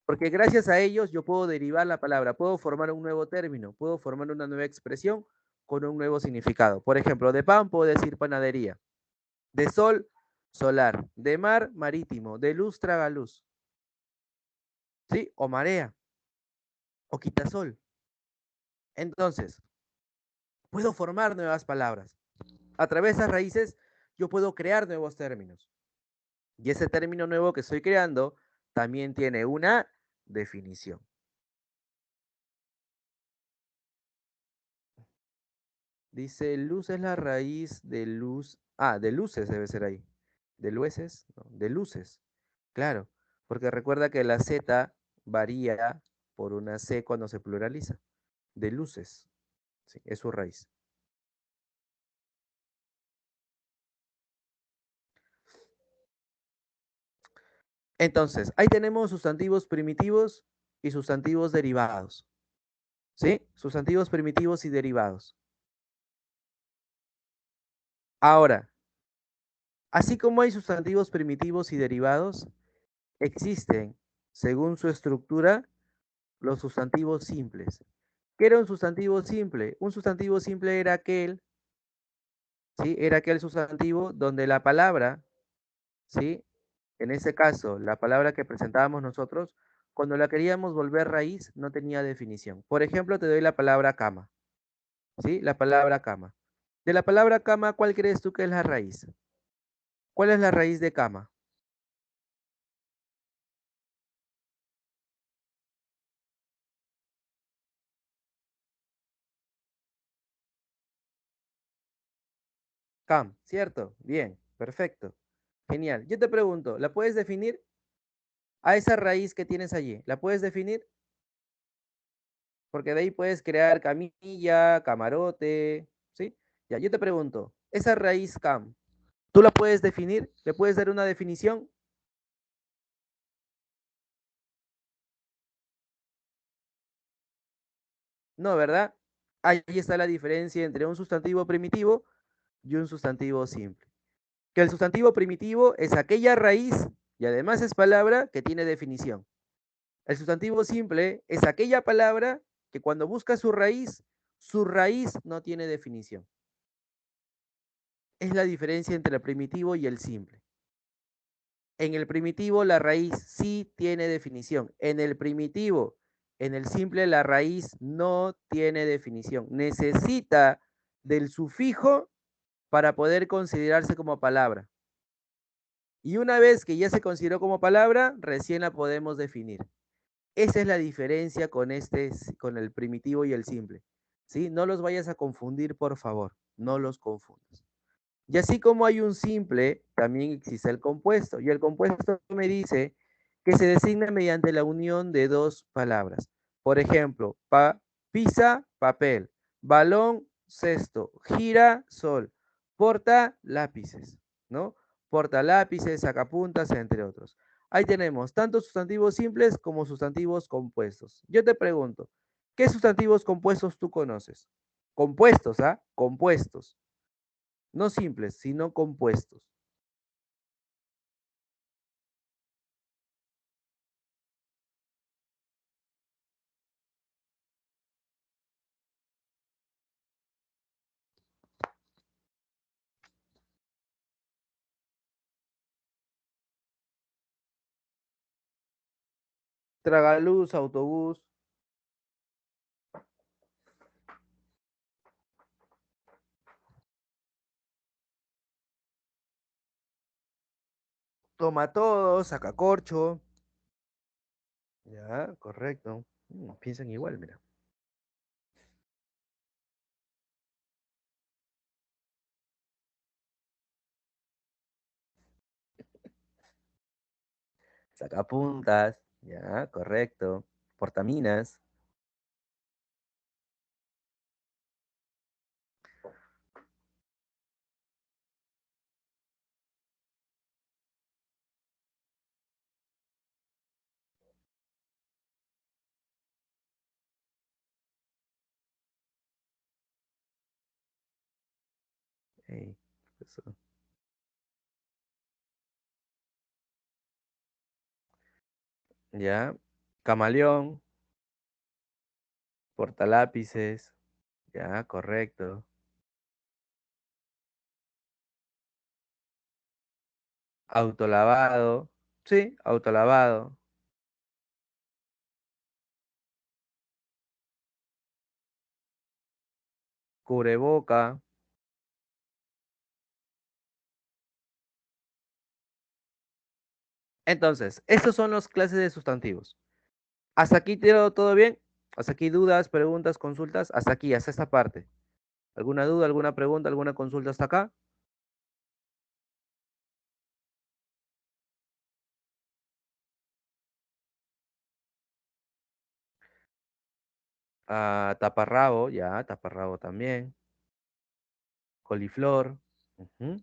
Porque gracias a ellos yo puedo derivar la palabra, puedo formar un nuevo término, puedo formar una nueva expresión con un nuevo significado. Por ejemplo, de pan puedo decir panadería, de sol, solar, de mar, marítimo, de luz, tragaluz, ¿sí? O marea, o quitasol. Entonces, puedo formar nuevas palabras. A través de esas raíces yo puedo crear nuevos términos. Y ese término nuevo que estoy creando también tiene una definición. Dice, luz es la raíz de luz. Ah, de luces debe ser ahí. ¿De luces? No, de luces. Claro, porque recuerda que la Z varía por una C cuando se pluraliza. De luces. Sí, es su raíz. Entonces, ahí tenemos sustantivos primitivos y sustantivos derivados. ¿Sí? Sustantivos primitivos y derivados. Ahora, así como hay sustantivos primitivos y derivados, existen, según su estructura, los sustantivos simples. ¿Qué era un sustantivo simple? Un sustantivo simple era aquel, ¿sí? Era aquel sustantivo donde la palabra, ¿sí? En ese caso, la palabra que presentábamos nosotros, cuando la queríamos volver raíz, no tenía definición. Por ejemplo, te doy la palabra cama, ¿sí? La palabra cama. De la palabra cama, ¿cuál crees tú que es la raíz? ¿Cuál es la raíz de cama? Cam, ¿cierto? Bien, perfecto. Genial. Yo te pregunto, ¿la puedes definir? A esa raíz que tienes allí, ¿la puedes definir? Porque de ahí puedes crear camilla, camarote, ¿sí? Ya, yo te pregunto, esa raíz cam, ¿tú la puedes definir? ¿Le puedes dar una definición? No, ¿verdad? Ahí está la diferencia entre un sustantivo primitivo y un sustantivo simple. Que el sustantivo primitivo es aquella raíz, y además es palabra, que tiene definición. El sustantivo simple es aquella palabra que cuando busca su raíz no tiene definición. Es la diferencia entre el primitivo y el simple. En el primitivo la raíz sí tiene definición. En el primitivo, en el simple la raíz no tiene definición. Necesita del sufijo para poder considerarse como palabra. Y una vez que ya se consideró como palabra, recién la podemos definir. Esa es la diferencia con el primitivo y el simple. ¿Sí? No los vayas a confundir, por favor. No los confundas. Y así como hay un simple, también existe el compuesto. Y el compuesto me dice que se designa mediante la unión de dos palabras. Por ejemplo, pizza, papel, balón, cesto, gira, sol, porta, lápices, ¿no? Porta lápices, sacapuntas, entre otros. Ahí tenemos tanto sustantivos simples como sustantivos compuestos. Yo te pregunto, ¿qué sustantivos compuestos tú conoces? Compuestos, ¿ah? Compuestos. No simples, sino compuestos. Tragaluz, autobús. Toma todo, sacacorcho. Ya, correcto. Piensan igual, mira. Sacapuntas. Ya, correcto. Portaminas. Ey, eso. Ya. Camaleón. Portalápices. Ya, correcto. Autolavado. Sí, autolavado. Cubreboca. Entonces, estos son los clases de sustantivos. ¿Hasta aquí todo bien? ¿Hasta aquí dudas, preguntas, consultas? Hasta aquí, hasta esta parte. ¿Alguna duda, alguna pregunta, alguna consulta hasta acá? Ah, taparrabo, ya, taparrabo también. Coliflor. Ujú.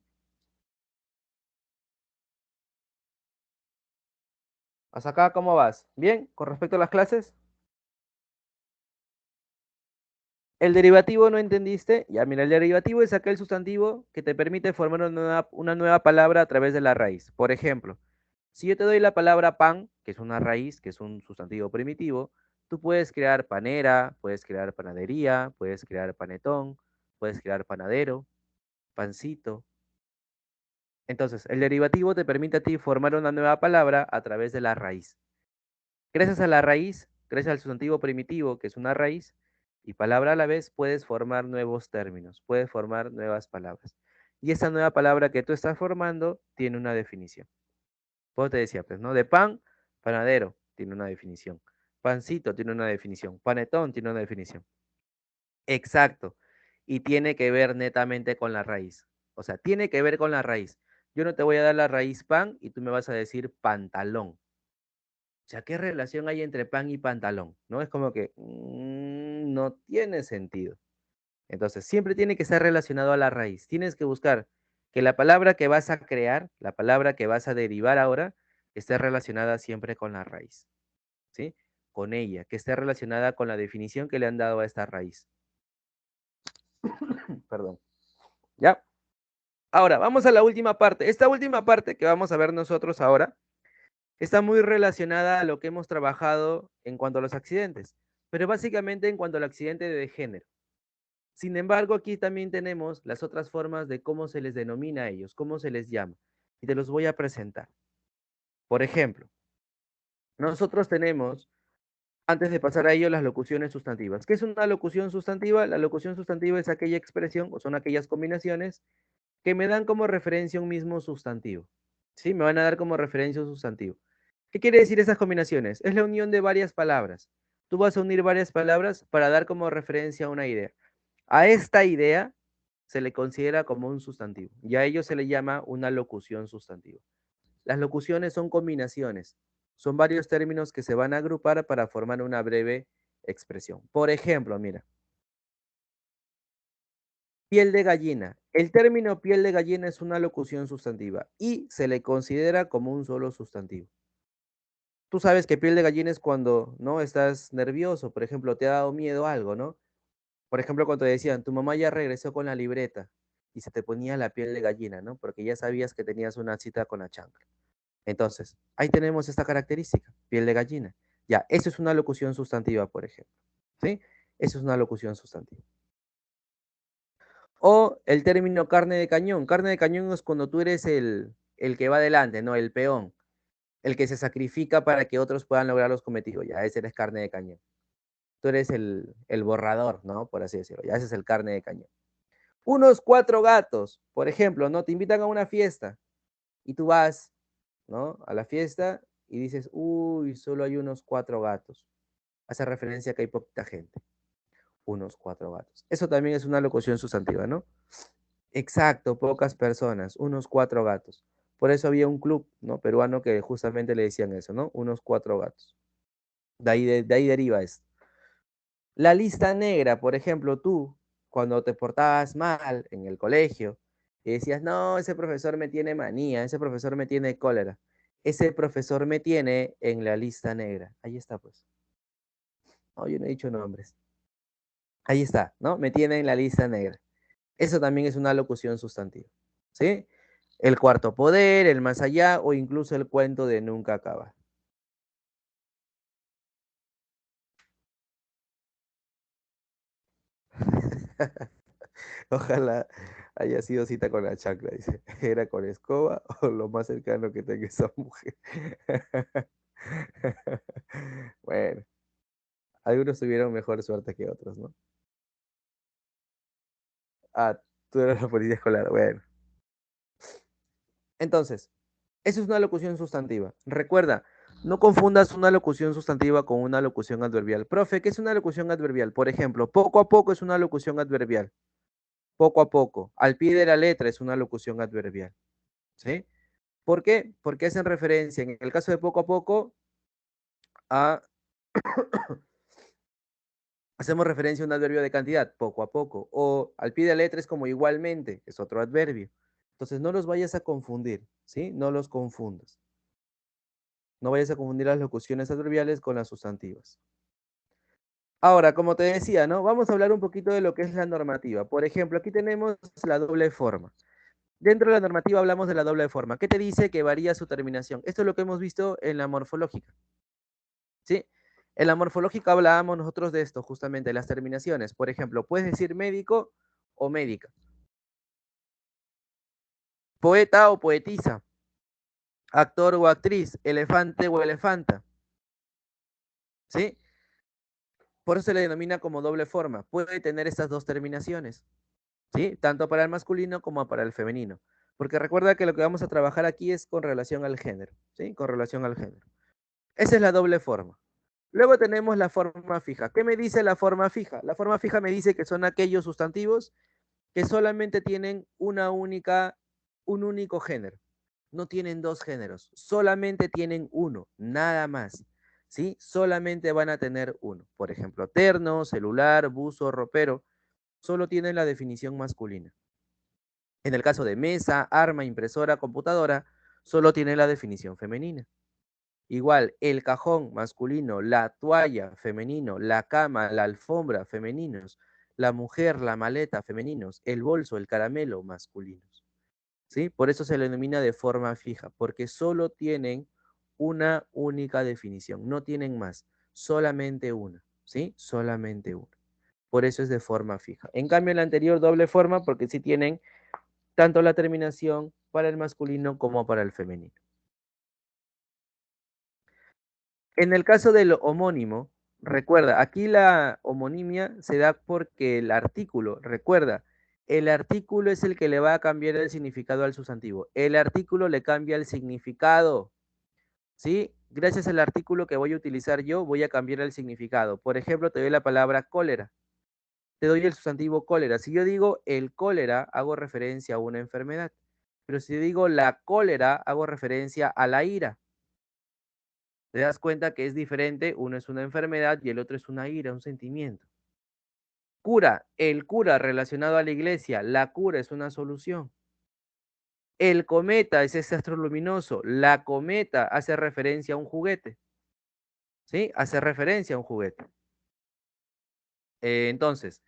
¿Hasta acá cómo vas? ¿Bien? ¿Con respecto a las clases? ¿El derivativo no entendiste? Ya, mira, el derivativo es aquel sustantivo que te permite formar una nueva palabra a través de la raíz. Por ejemplo, si yo te doy la palabra pan, que es una raíz, que es un sustantivo primitivo, tú puedes crear panera, puedes crear panadería, puedes crear panetón, puedes crear panadero, pancito. Entonces, el derivativo te permite a ti formar una nueva palabra a través de la raíz. Gracias a la raíz, gracias al sustantivo primitivo, que es una raíz, y palabra a la vez, puedes formar nuevos términos, puedes formar nuevas palabras. Y esa nueva palabra que tú estás formando tiene una definición. Como te decía, pues, ¿no? De pan, panadero, tiene una definición. Pancito tiene una definición. Panetón tiene una definición. Exacto. Y tiene que ver netamente con la raíz. O sea, tiene que ver con la raíz. Yo no te voy a dar la raíz pan y tú me vas a decir pantalón. O sea, ¿qué relación hay entre pan y pantalón? ¿No? Es como que no tiene sentido. Entonces, siempre tiene que estar relacionado a la raíz. Tienes que buscar que la palabra que vas a crear, la palabra que vas a derivar ahora, esté relacionada siempre con la raíz, ¿sí? Con ella, que esté relacionada con la definición que le han dado a esta raíz. Perdón. ¿Ya? Ahora, vamos a la última parte. Esta última parte que vamos a ver nosotros ahora está muy relacionada a lo que hemos trabajado en cuanto a los accidentes, pero básicamente en cuanto al accidente de género. Sin embargo, aquí también tenemos las otras formas de cómo se les denomina a ellos, cómo se les llama. Y te los voy a presentar. Por ejemplo, nosotros tenemos, antes de pasar a ello, las locuciones sustantivas. ¿Qué es una locución sustantiva? La locución sustantiva es aquella expresión o son aquellas combinaciones que me dan como referencia un mismo sustantivo. ¿Sí? Me van a dar como referencia un sustantivo. ¿Qué quiere decir esas combinaciones? Es la unión de varias palabras. Tú vas a unir varias palabras para dar como referencia una idea. A esta idea se le considera como un sustantivo y a ello se le llama una locución sustantiva. Las locuciones son combinaciones, son varios términos que se van a agrupar para formar una breve expresión. Por ejemplo, mira, piel de gallina. El término piel de gallina es una locución sustantiva y se le considera como un solo sustantivo. Tú sabes que piel de gallina es cuando no estás nervioso, por ejemplo, te ha dado miedo algo, ¿no? Por ejemplo, cuando te decían, tu mamá ya regresó con la libreta y se te ponía la piel de gallina, ¿no? Porque ya sabías que tenías una cita con la chancla. Entonces, ahí tenemos esta característica, piel de gallina. Ya, eso es una locución sustantiva, por ejemplo. ¿Sí? Eso es una locución sustantiva. O el término carne de cañón. Carne de cañón es cuando tú eres el que va adelante, ¿no? El peón. El que se sacrifica para que otros puedan lograr los cometidos, ya ese eres carne de cañón. Tú eres el borrador, ¿no? Por así decirlo, ya ese es el carne de cañón. Unos 4 gatos, por ejemplo, ¿no? Te invitan a una fiesta y tú vas, ¿no? A la fiesta y dices, uy, solo hay unos 4 gatos. Hace referencia a que hay poquita gente. Unos 4 gatos. Eso también es una locución sustantiva, ¿no? Exacto, pocas personas, unos 4 gatos. Por eso había un club, ¿no? Peruano que justamente le decían eso, ¿no? Unos 4 gatos. De ahí deriva esto. La lista negra, por ejemplo, tú, cuando te portabas mal en el colegio y decías, no, ese profesor me tiene manía, ese profesor me tiene cólera, ese profesor me tiene en la lista negra. Ahí está, pues. No, yo no he dicho nombres. Ahí está, ¿no? Me tiene en la lista negra. Eso también es una locución sustantiva, ¿sí? El cuarto poder, el más allá o incluso el cuento de nunca acaba. Ojalá haya sido cita con la chancla, dice. ¿Era con escoba o lo más cercano que tenga esa mujer? Bueno, algunos tuvieron mejor suerte que otros, ¿no? Ah, tú eras la policía escolar, bueno. Entonces, eso es una locución sustantiva. Recuerda, no confundas una locución sustantiva con una locución adverbial. Profe, ¿qué es una locución adverbial? Por ejemplo, poco a poco es una locución adverbial. Poco a poco. Al pie de la letra es una locución adverbial. ¿Sí? ¿Por qué? Porque hacen referencia, en el caso de poco a poco, a, hacemos referencia a un adverbio de cantidad, poco a poco, o al pie de la letra es como igualmente, es otro adverbio. Entonces no los vayas a confundir, ¿sí? No los confundas. No vayas a confundir las locuciones adverbiales con las sustantivas. Ahora, como te decía, ¿no? Vamos a hablar un poquito de lo que es la normativa. Por ejemplo, aquí tenemos la doble forma. Dentro de la normativa hablamos de la doble forma. ¿Qué te dice que varía su terminación? Esto es lo que hemos visto en la morfológica. ¿Sí? En la morfológica hablábamos nosotros de esto, justamente, las terminaciones. Por ejemplo, puedes decir médico o médica. Poeta o poetisa. Actor o actriz. Elefante o elefanta. ¿Sí? Por eso se le denomina como doble forma. Puede tener estas dos terminaciones. ¿Sí? Tanto para el masculino como para el femenino. Porque recuerda que lo que vamos a trabajar aquí es con relación al género. ¿Sí? Con relación al género. Esa es la doble forma. Luego tenemos la forma fija. ¿Qué me dice la forma fija? La forma fija me dice que son aquellos sustantivos que solamente tienen un único género. No tienen dos géneros, solamente tienen uno, nada más. ¿Sí? Solamente van a tener uno. Por ejemplo, terno, celular, buzo, ropero, solo tienen la definición masculina. En el caso de mesa, arma, impresora, computadora, solo tiene la definición femenina. Igual, el cajón masculino, la toalla femenino, la cama, la alfombra femeninos, la mujer, la maleta femeninos, el bolso, el caramelo masculinos. ¿Sí? Por eso se le denomina de forma fija, porque solo tienen una única definición, no tienen más, solamente una, ¿sí? Solamente una. Por eso es de forma fija. En cambio, en la anterior doble forma, porque sí tienen tanto la terminación para el masculino como para el femenino. En el caso del homónimo, recuerda, aquí la homonimia se da porque el artículo, recuerda, el artículo es el que le va a cambiar el significado al sustantivo. El artículo le cambia el significado, ¿sí? Gracias al artículo que voy a utilizar yo, voy a cambiar el significado. Por ejemplo, te doy la palabra cólera. Te doy el sustantivo cólera. Si yo digo el cólera, hago referencia a una enfermedad. Pero si digo la cólera, hago referencia a la ira. Te das cuenta que es diferente, uno es una enfermedad y el otro es una ira, un sentimiento. Cura, el cura relacionado a la iglesia, la cura es una solución. El cometa es ese astro luminoso, la cometa hace referencia a un juguete, ¿sí? Hace referencia a un juguete. Entonces,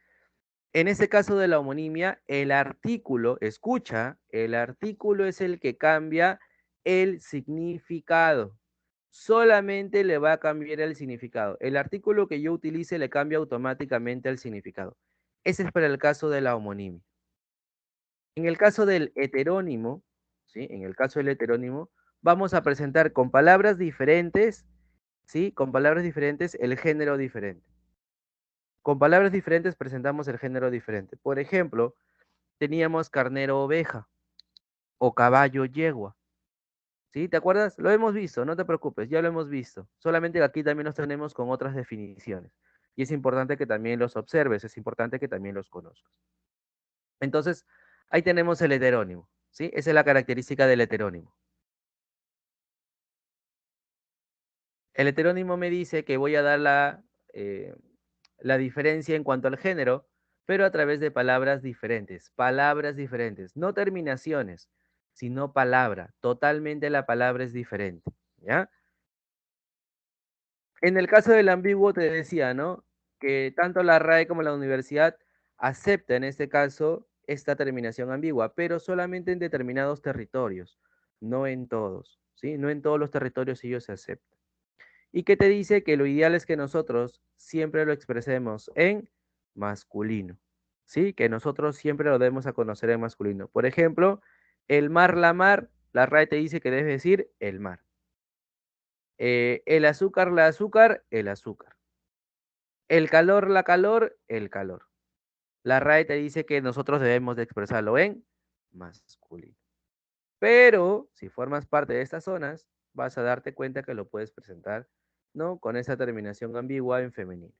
en ese caso de la homonimia, el artículo, escucha, el artículo es el que cambia el significado. Solamente le va a cambiar el significado. El artículo que yo utilice le cambia automáticamente el significado. Ese es para el caso de la homonimia. En el caso del heterónimo, ¿sí? En el caso del heterónimo, vamos a presentar con palabras diferentes, ¿sí? Con palabras diferentes el género diferente. Con palabras diferentes presentamos el género diferente. Por ejemplo, teníamos carnero oveja o caballo yegua. ¿Sí? ¿Te acuerdas? Lo hemos visto, no te preocupes, ya lo hemos visto. Solamente que aquí también los tenemos con otras definiciones. Y es importante que también los observes, es importante que también los conozcas. Entonces, ahí tenemos el heterónimo, ¿sí? Esa es la característica del heterónimo. El heterónimo me dice que voy a dar la diferencia en cuanto al género, pero a través de palabras diferentes, no terminaciones, sino palabra. Totalmente la palabra es diferente, ¿ya? En el caso del ambiguo te decía, ¿no? Que tanto la RAE como la universidad acepta en este caso esta terminación ambigua, pero solamente en determinados territorios, no en todos, ¿sí? No en todos los territorios ellos se aceptan. ¿Y qué te dice? Que lo ideal es que nosotros siempre lo expresemos en masculino, ¿sí? Que nosotros siempre lo debemos a conocer en masculino. Por ejemplo, el mar, la RAE te dice que debes decir el mar. El azúcar, la azúcar, el azúcar. El calor, la calor, el calor. La RAE te dice que nosotros debemos de expresarlo en masculino. Pero si formas parte de estas zonas, vas a darte cuenta que lo puedes presentar, ¿no? Con esa terminación ambigua en femenino.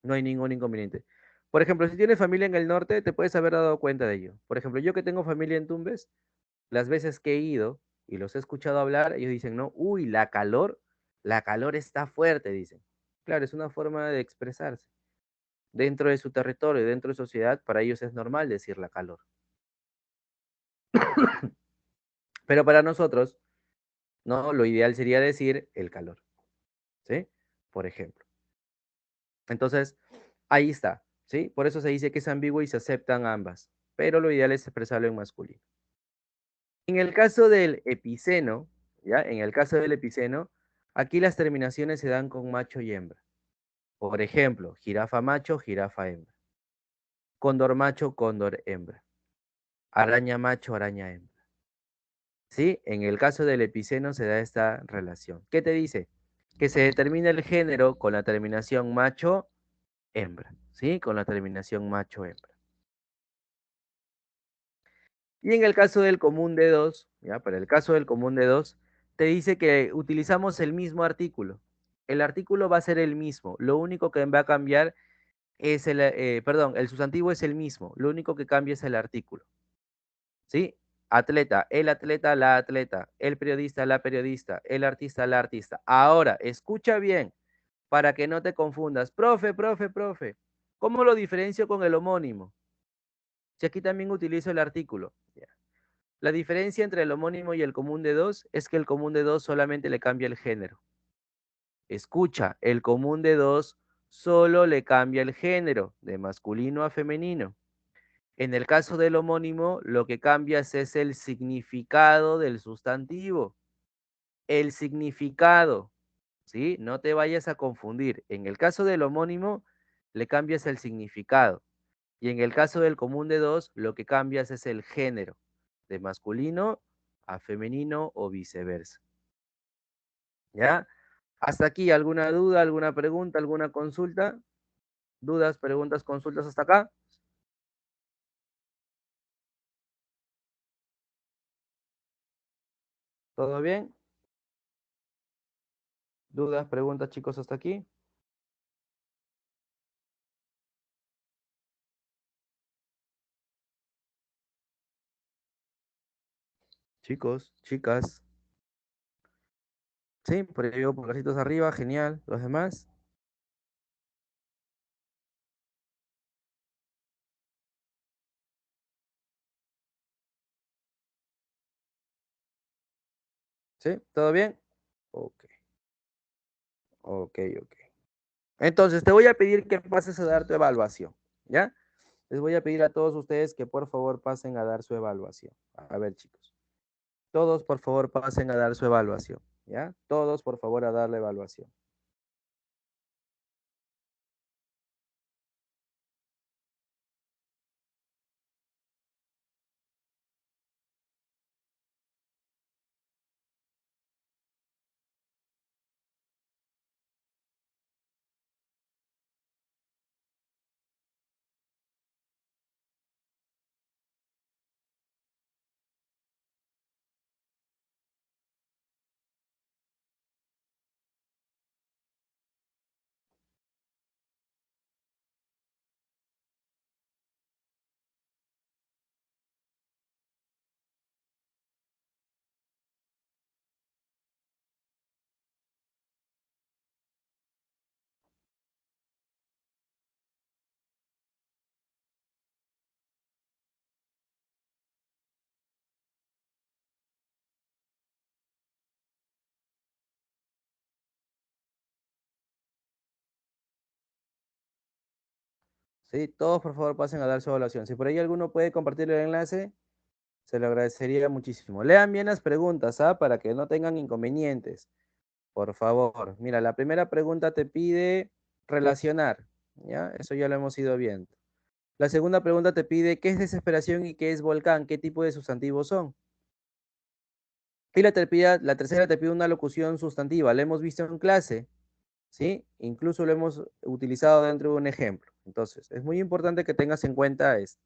No hay ningún inconveniente. Por ejemplo, si tienes familia en el norte, te puedes haber dado cuenta de ello. Por ejemplo, yo que tengo familia en Tumbes, las veces que he ido y los he escuchado hablar, ellos dicen, no, uy, la calor está fuerte, dicen. Claro, es una forma de expresarse. Dentro de su territorio, dentro de su sociedad, para ellos es normal decir la calor. Pero para nosotros, no, lo ideal sería decir el calor, ¿sí? Por ejemplo. Entonces, ahí está, ¿sí? Por eso se dice que es ambiguo y se aceptan ambas, pero lo ideal es expresarlo en masculino. En el caso del epiceno, ¿ya? En el caso del epiceno, aquí las terminaciones se dan con macho y hembra. Por ejemplo, jirafa macho, jirafa hembra. Cóndor macho, cóndor hembra. Araña macho, araña hembra. ¿Sí? En el caso del epiceno se da esta relación. ¿Qué te dice? Que se determina el género con la terminación macho-hembra. ¿Sí? Con la terminación macho-hembra. Y en el caso del común de dos, ¿ya? Para el caso del común de dos, te dice que utilizamos el mismo artículo. El artículo va a ser el mismo. Lo único que va a cambiar es el sustantivo es el mismo. Lo único que cambia es el artículo. ¿Sí? Atleta, la atleta, el periodista, la periodista, el artista, la artista. Ahora, escucha bien, para que no te confundas. Profe, ¿cómo lo diferencio con el homónimo? Si aquí también utilizo el artículo. Ya. La diferencia entre el homónimo y el común de dos es que el común de dos solamente le cambia el género. Escucha, el común de dos solo le cambia el género, de masculino a femenino. En el caso del homónimo, lo que cambias es el significado del sustantivo. El significado, ¿sí? No te vayas a confundir. En el caso del homónimo, le cambias el significado. Y en el caso del común de dos, lo que cambias es el género, de masculino a femenino o viceversa. ¿Ya? Hasta aquí, ¿alguna duda, alguna pregunta, alguna consulta? ¿Dudas, preguntas, consultas hasta acá? ¿Todo bien? ¿Dudas, preguntas, chicos, hasta aquí? Chicos, chicas. Sí, por ahí veo pulgarcitos arriba, genial. ¿Los demás? ¿Sí? ¿Todo bien? Ok, ok. Entonces, te voy a pedir que pases a dar tu evaluación, ¿ya? Les voy a pedir a todos ustedes que por favor pasen a dar su evaluación. A ver, chicos. Todos por favor pasen a dar su evaluación, ¿ya? Todos por favor a dar la evaluación. ¿sí? Todos, por favor, pasen a dar su evaluación. Si por ahí alguno puede compartir el enlace, se lo agradecería muchísimo. Lean bien las preguntas, ¿ah? Para que no tengan inconvenientes. Por favor. Mira, la primera pregunta te pide relacionar, ¿ya? Eso ya lo hemos ido viendo. La segunda pregunta te pide qué es desesperación y qué es volcán, qué tipo de sustantivos son. Y la tercera te pide una locución sustantiva. La hemos visto en clase, ¿sí? Incluso lo hemos utilizado dentro de un ejemplo. Entonces, es muy importante que tengas en cuenta esto.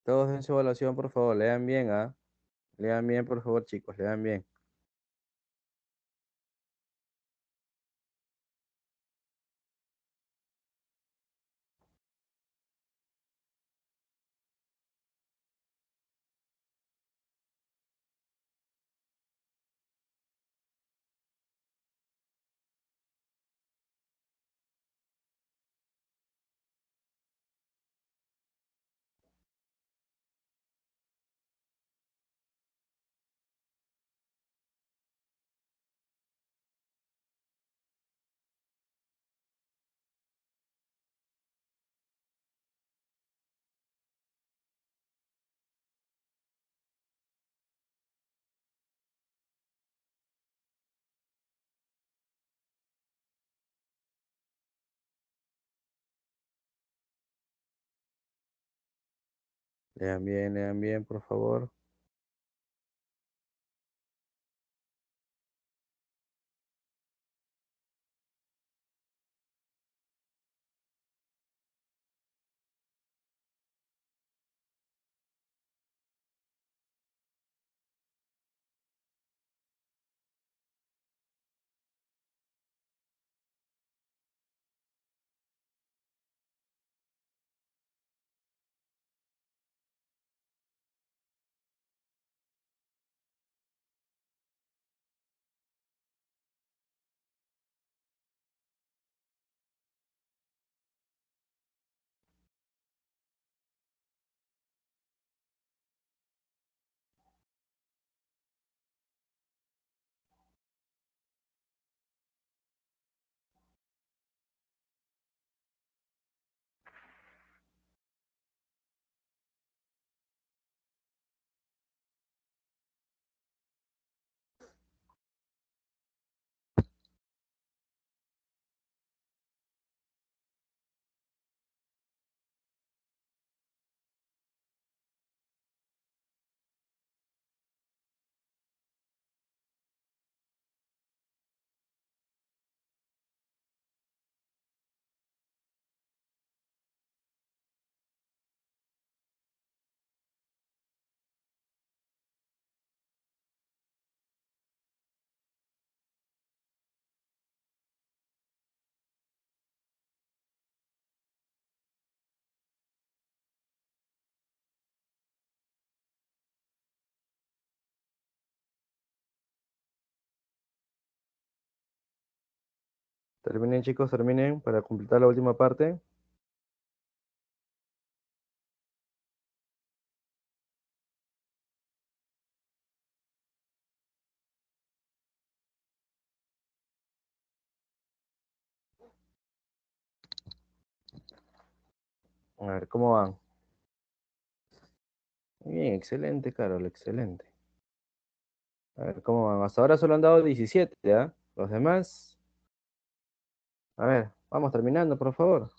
Todos en su evaluación, por favor, lean bien, ¿ah? Lean bien, por favor, chicos, lean bien. Lean bien, por favor. Terminen, chicos, terminen para completar la última parte. A ver, ¿cómo van? Muy bien, excelente, Carol, excelente. A ver, ¿cómo van? Hasta ahora solo han dado 17, ¿ah? Los demás, a ver, vamos terminando, por favor.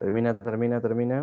Termina, termina, termina.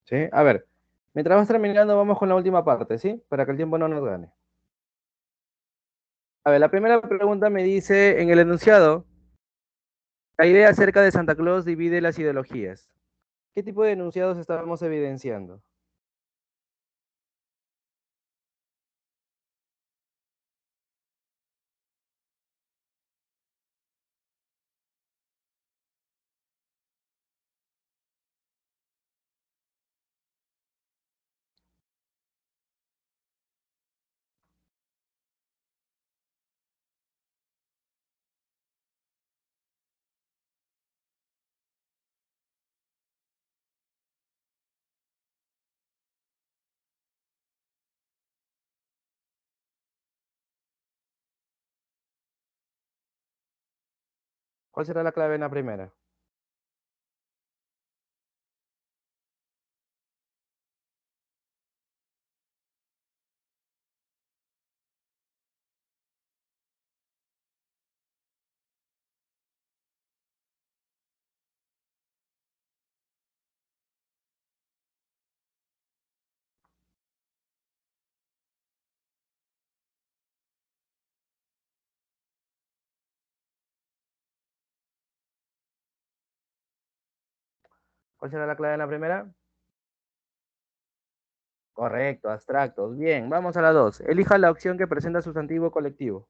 ¿Sí? A ver, mientras vas terminando, vamos con la última parte, ¿sí? Para que el tiempo no nos gane. A ver, la primera pregunta me dice, en el enunciado, la idea acerca de Santa Claus divide las ideologías. ¿Qué tipo de enunciados estábamos evidenciando? ¿Cuál será la clave en la primera? ¿Cuál será la clave en la primera? Correcto, abstractos. Bien, vamos a la 2. Elija la opción que presenta sustantivo colectivo.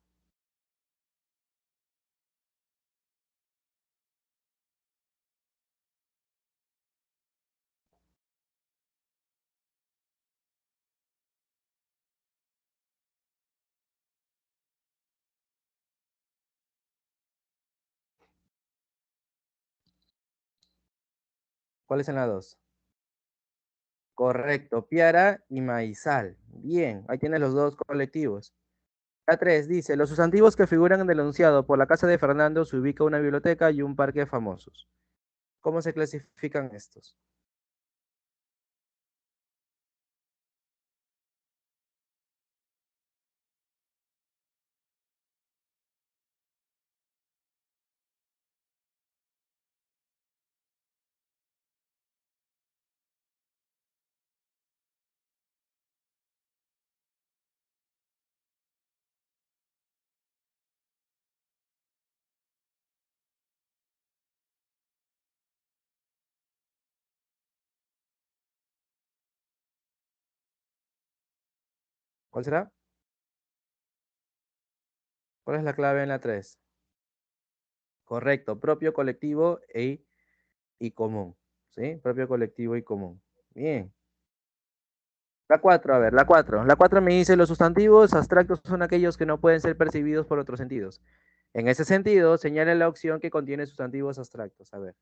¿Cuál es en la 2? Correcto, Piara y Maizal. Bien, ahí tienes los dos colectivos. La 3 dice, los sustantivos que figuran en el enunciado por la casa de Fernando se ubica una biblioteca y un parque famosos. ¿Cómo se clasifican estos? ¿Cuál será? ¿Cuál es la clave en la 3? Correcto, propio, colectivo y común. ¿Sí? Propio, colectivo y común. Bien. La 4, a ver, la 4. La 4 me dice, los sustantivos abstractos son aquellos que no pueden ser percibidos por otros sentidos. En ese sentido, señala la opción que contiene sustantivos abstractos. A ver,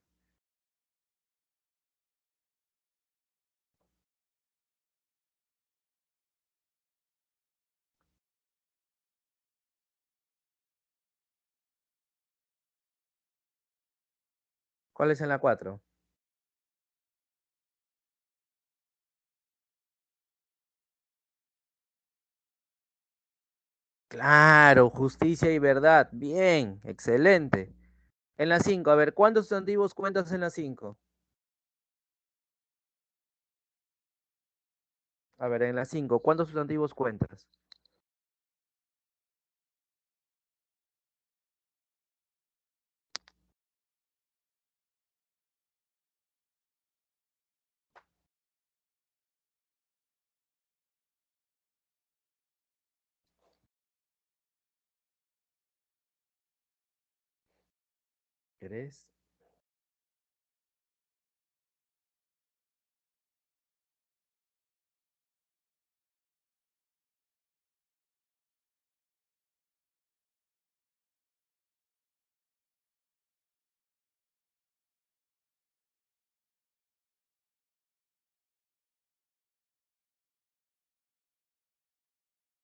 ¿cuál es en la 4? Claro, justicia y verdad. Bien, excelente. En la 5, a ver, ¿cuántos sustantivos cuentas en la 5? A ver, en la 5, ¿cuántos sustantivos cuentas? ¿Querés?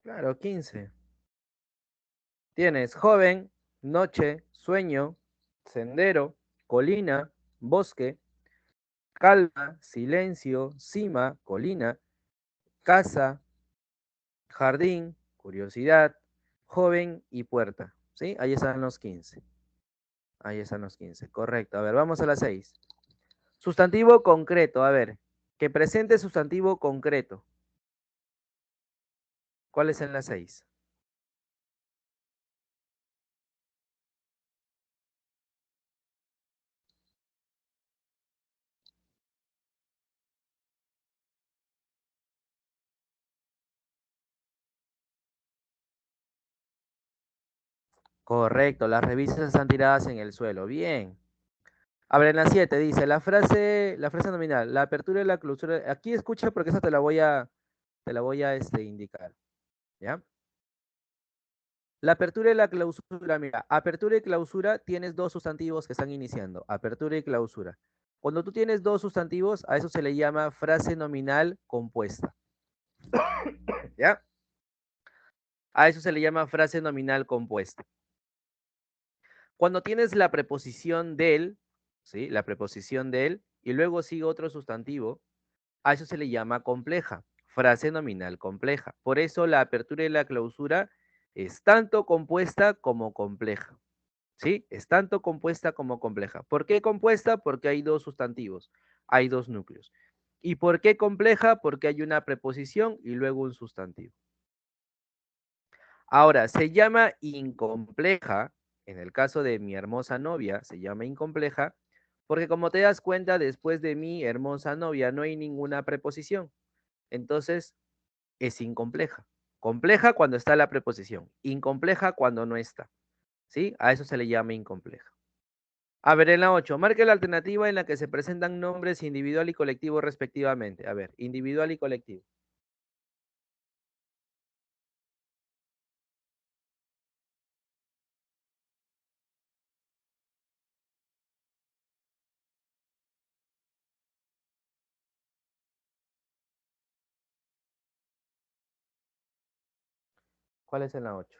Claro, 15. Tienes joven, noche, sueño, sendero, colina, bosque, calma, silencio, cima, colina, casa, jardín, curiosidad, joven y puerta. ¿Sí? Ahí están los 15. Ahí están los 15. Correcto. A ver, vamos a las 6. Sustantivo concreto. A ver, que presente sustantivo concreto. ¿Cuál es en la 6? Correcto, las revistas están tiradas en el suelo. Bien. A ver, en la 7 dice la frase nominal, la apertura y la clausura. Aquí escucha porque esa te la voy a indicar. ¿Ya? La apertura y la clausura, mira, apertura y clausura tienes dos sustantivos que están iniciando, apertura y clausura. Cuando tú tienes dos sustantivos, a eso se le llama frase nominal compuesta. ¿Ya? A eso se le llama frase nominal compuesta. Cuando tienes la preposición del, ¿sí? La preposición del, y luego sigue otro sustantivo, a eso se le llama compleja, frase nominal compleja. Por eso la apertura y la clausura es tanto compuesta como compleja. ¿Sí? Es tanto compuesta como compleja. ¿Por qué compuesta? Porque hay dos sustantivos, hay dos núcleos. ¿Y por qué compleja? Porque hay una preposición y luego un sustantivo. Ahora, se llama incompleja, en el caso de mi hermosa novia, se llama incompleja, porque como te das cuenta, después de mi hermosa novia no hay ninguna preposición. Entonces, es incompleja. Compleja cuando está la preposición, incompleja cuando no está. ¿Sí? A eso se le llama incompleja. A ver, en la 8, marque la alternativa en la que se presentan nombres individual y colectivo respectivamente. A ver, individual y colectivo. ¿Cuál es en la 8?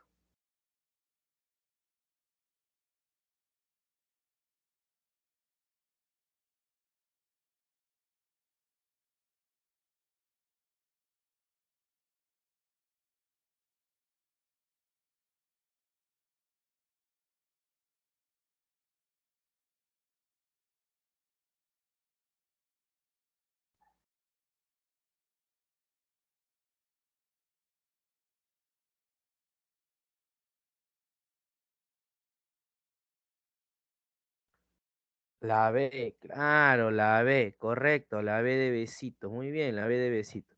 La B, claro, la B, correcto, la B de besito. Muy bien, la B de besito.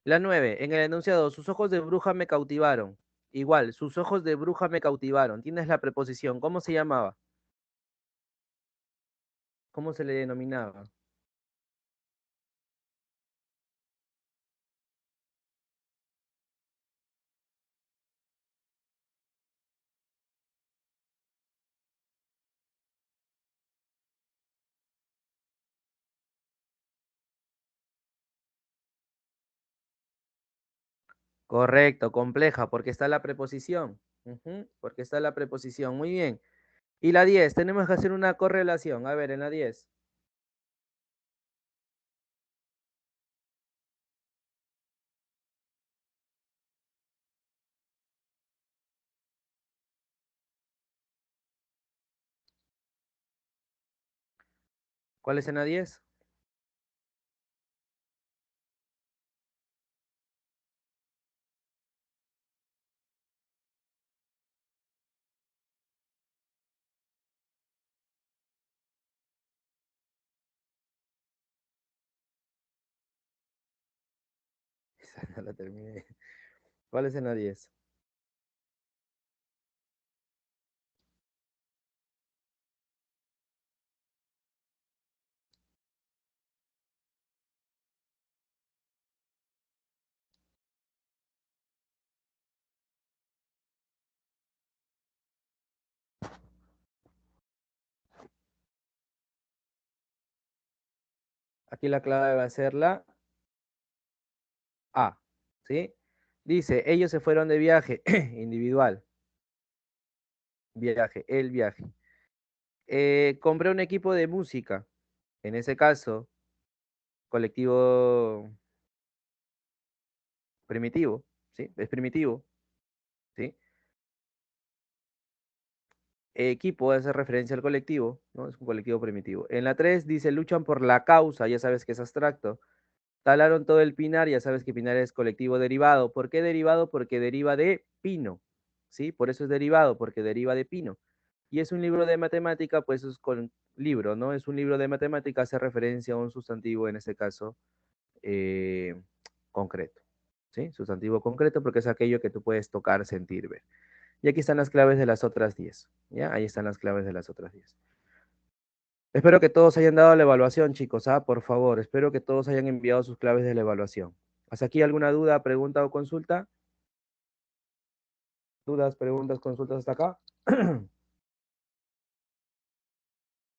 La 9, en el enunciado, sus ojos de bruja me cautivaron. Igual, sus ojos de bruja me cautivaron. Tienes la preposición. ¿Cómo se llamaba? ¿Cómo se le denominaba? Correcto, compleja, porque está la preposición. Ujú, porque está la preposición. Muy bien. Y la 10, tenemos que hacer una correlación. A ver, en la 10. ¿Cuál es en la 10? Esa no la terminé. ¿Cuál es en la 10? Aquí la clave va a ser la A, ¿sí? Dice, ellos se fueron de viaje, individual, viaje, el viaje. Compré un equipo de música, en ese caso, colectivo primitivo, ¿sí? Es primitivo, ¿sí? Equipo hace referencia al colectivo, ¿no? Es un colectivo primitivo. En la 3 dice, luchan por la causa, ya sabes que es abstracto. Talaron todo el pinar, ya sabes que pinar es colectivo derivado. ¿Por qué derivado? Porque deriva de pino, ¿sí? Por eso es derivado, porque deriva de pino. Y es un libro de matemática, pues es con libro, ¿no? Es un libro de matemática, hace referencia a un sustantivo, en este caso, eh, concreto, ¿sí? Sustantivo concreto porque es aquello que tú puedes tocar, sentir, ver. Y aquí están las claves de las otras 10, ¿ya? Ahí están las claves de las otras 10. Espero que todos hayan dado la evaluación, chicos, ¿ah? Por favor, espero que todos hayan enviado sus claves de la evaluación. ¿Hasta aquí alguna duda, pregunta o consulta? ¿Dudas, preguntas, consultas hasta acá?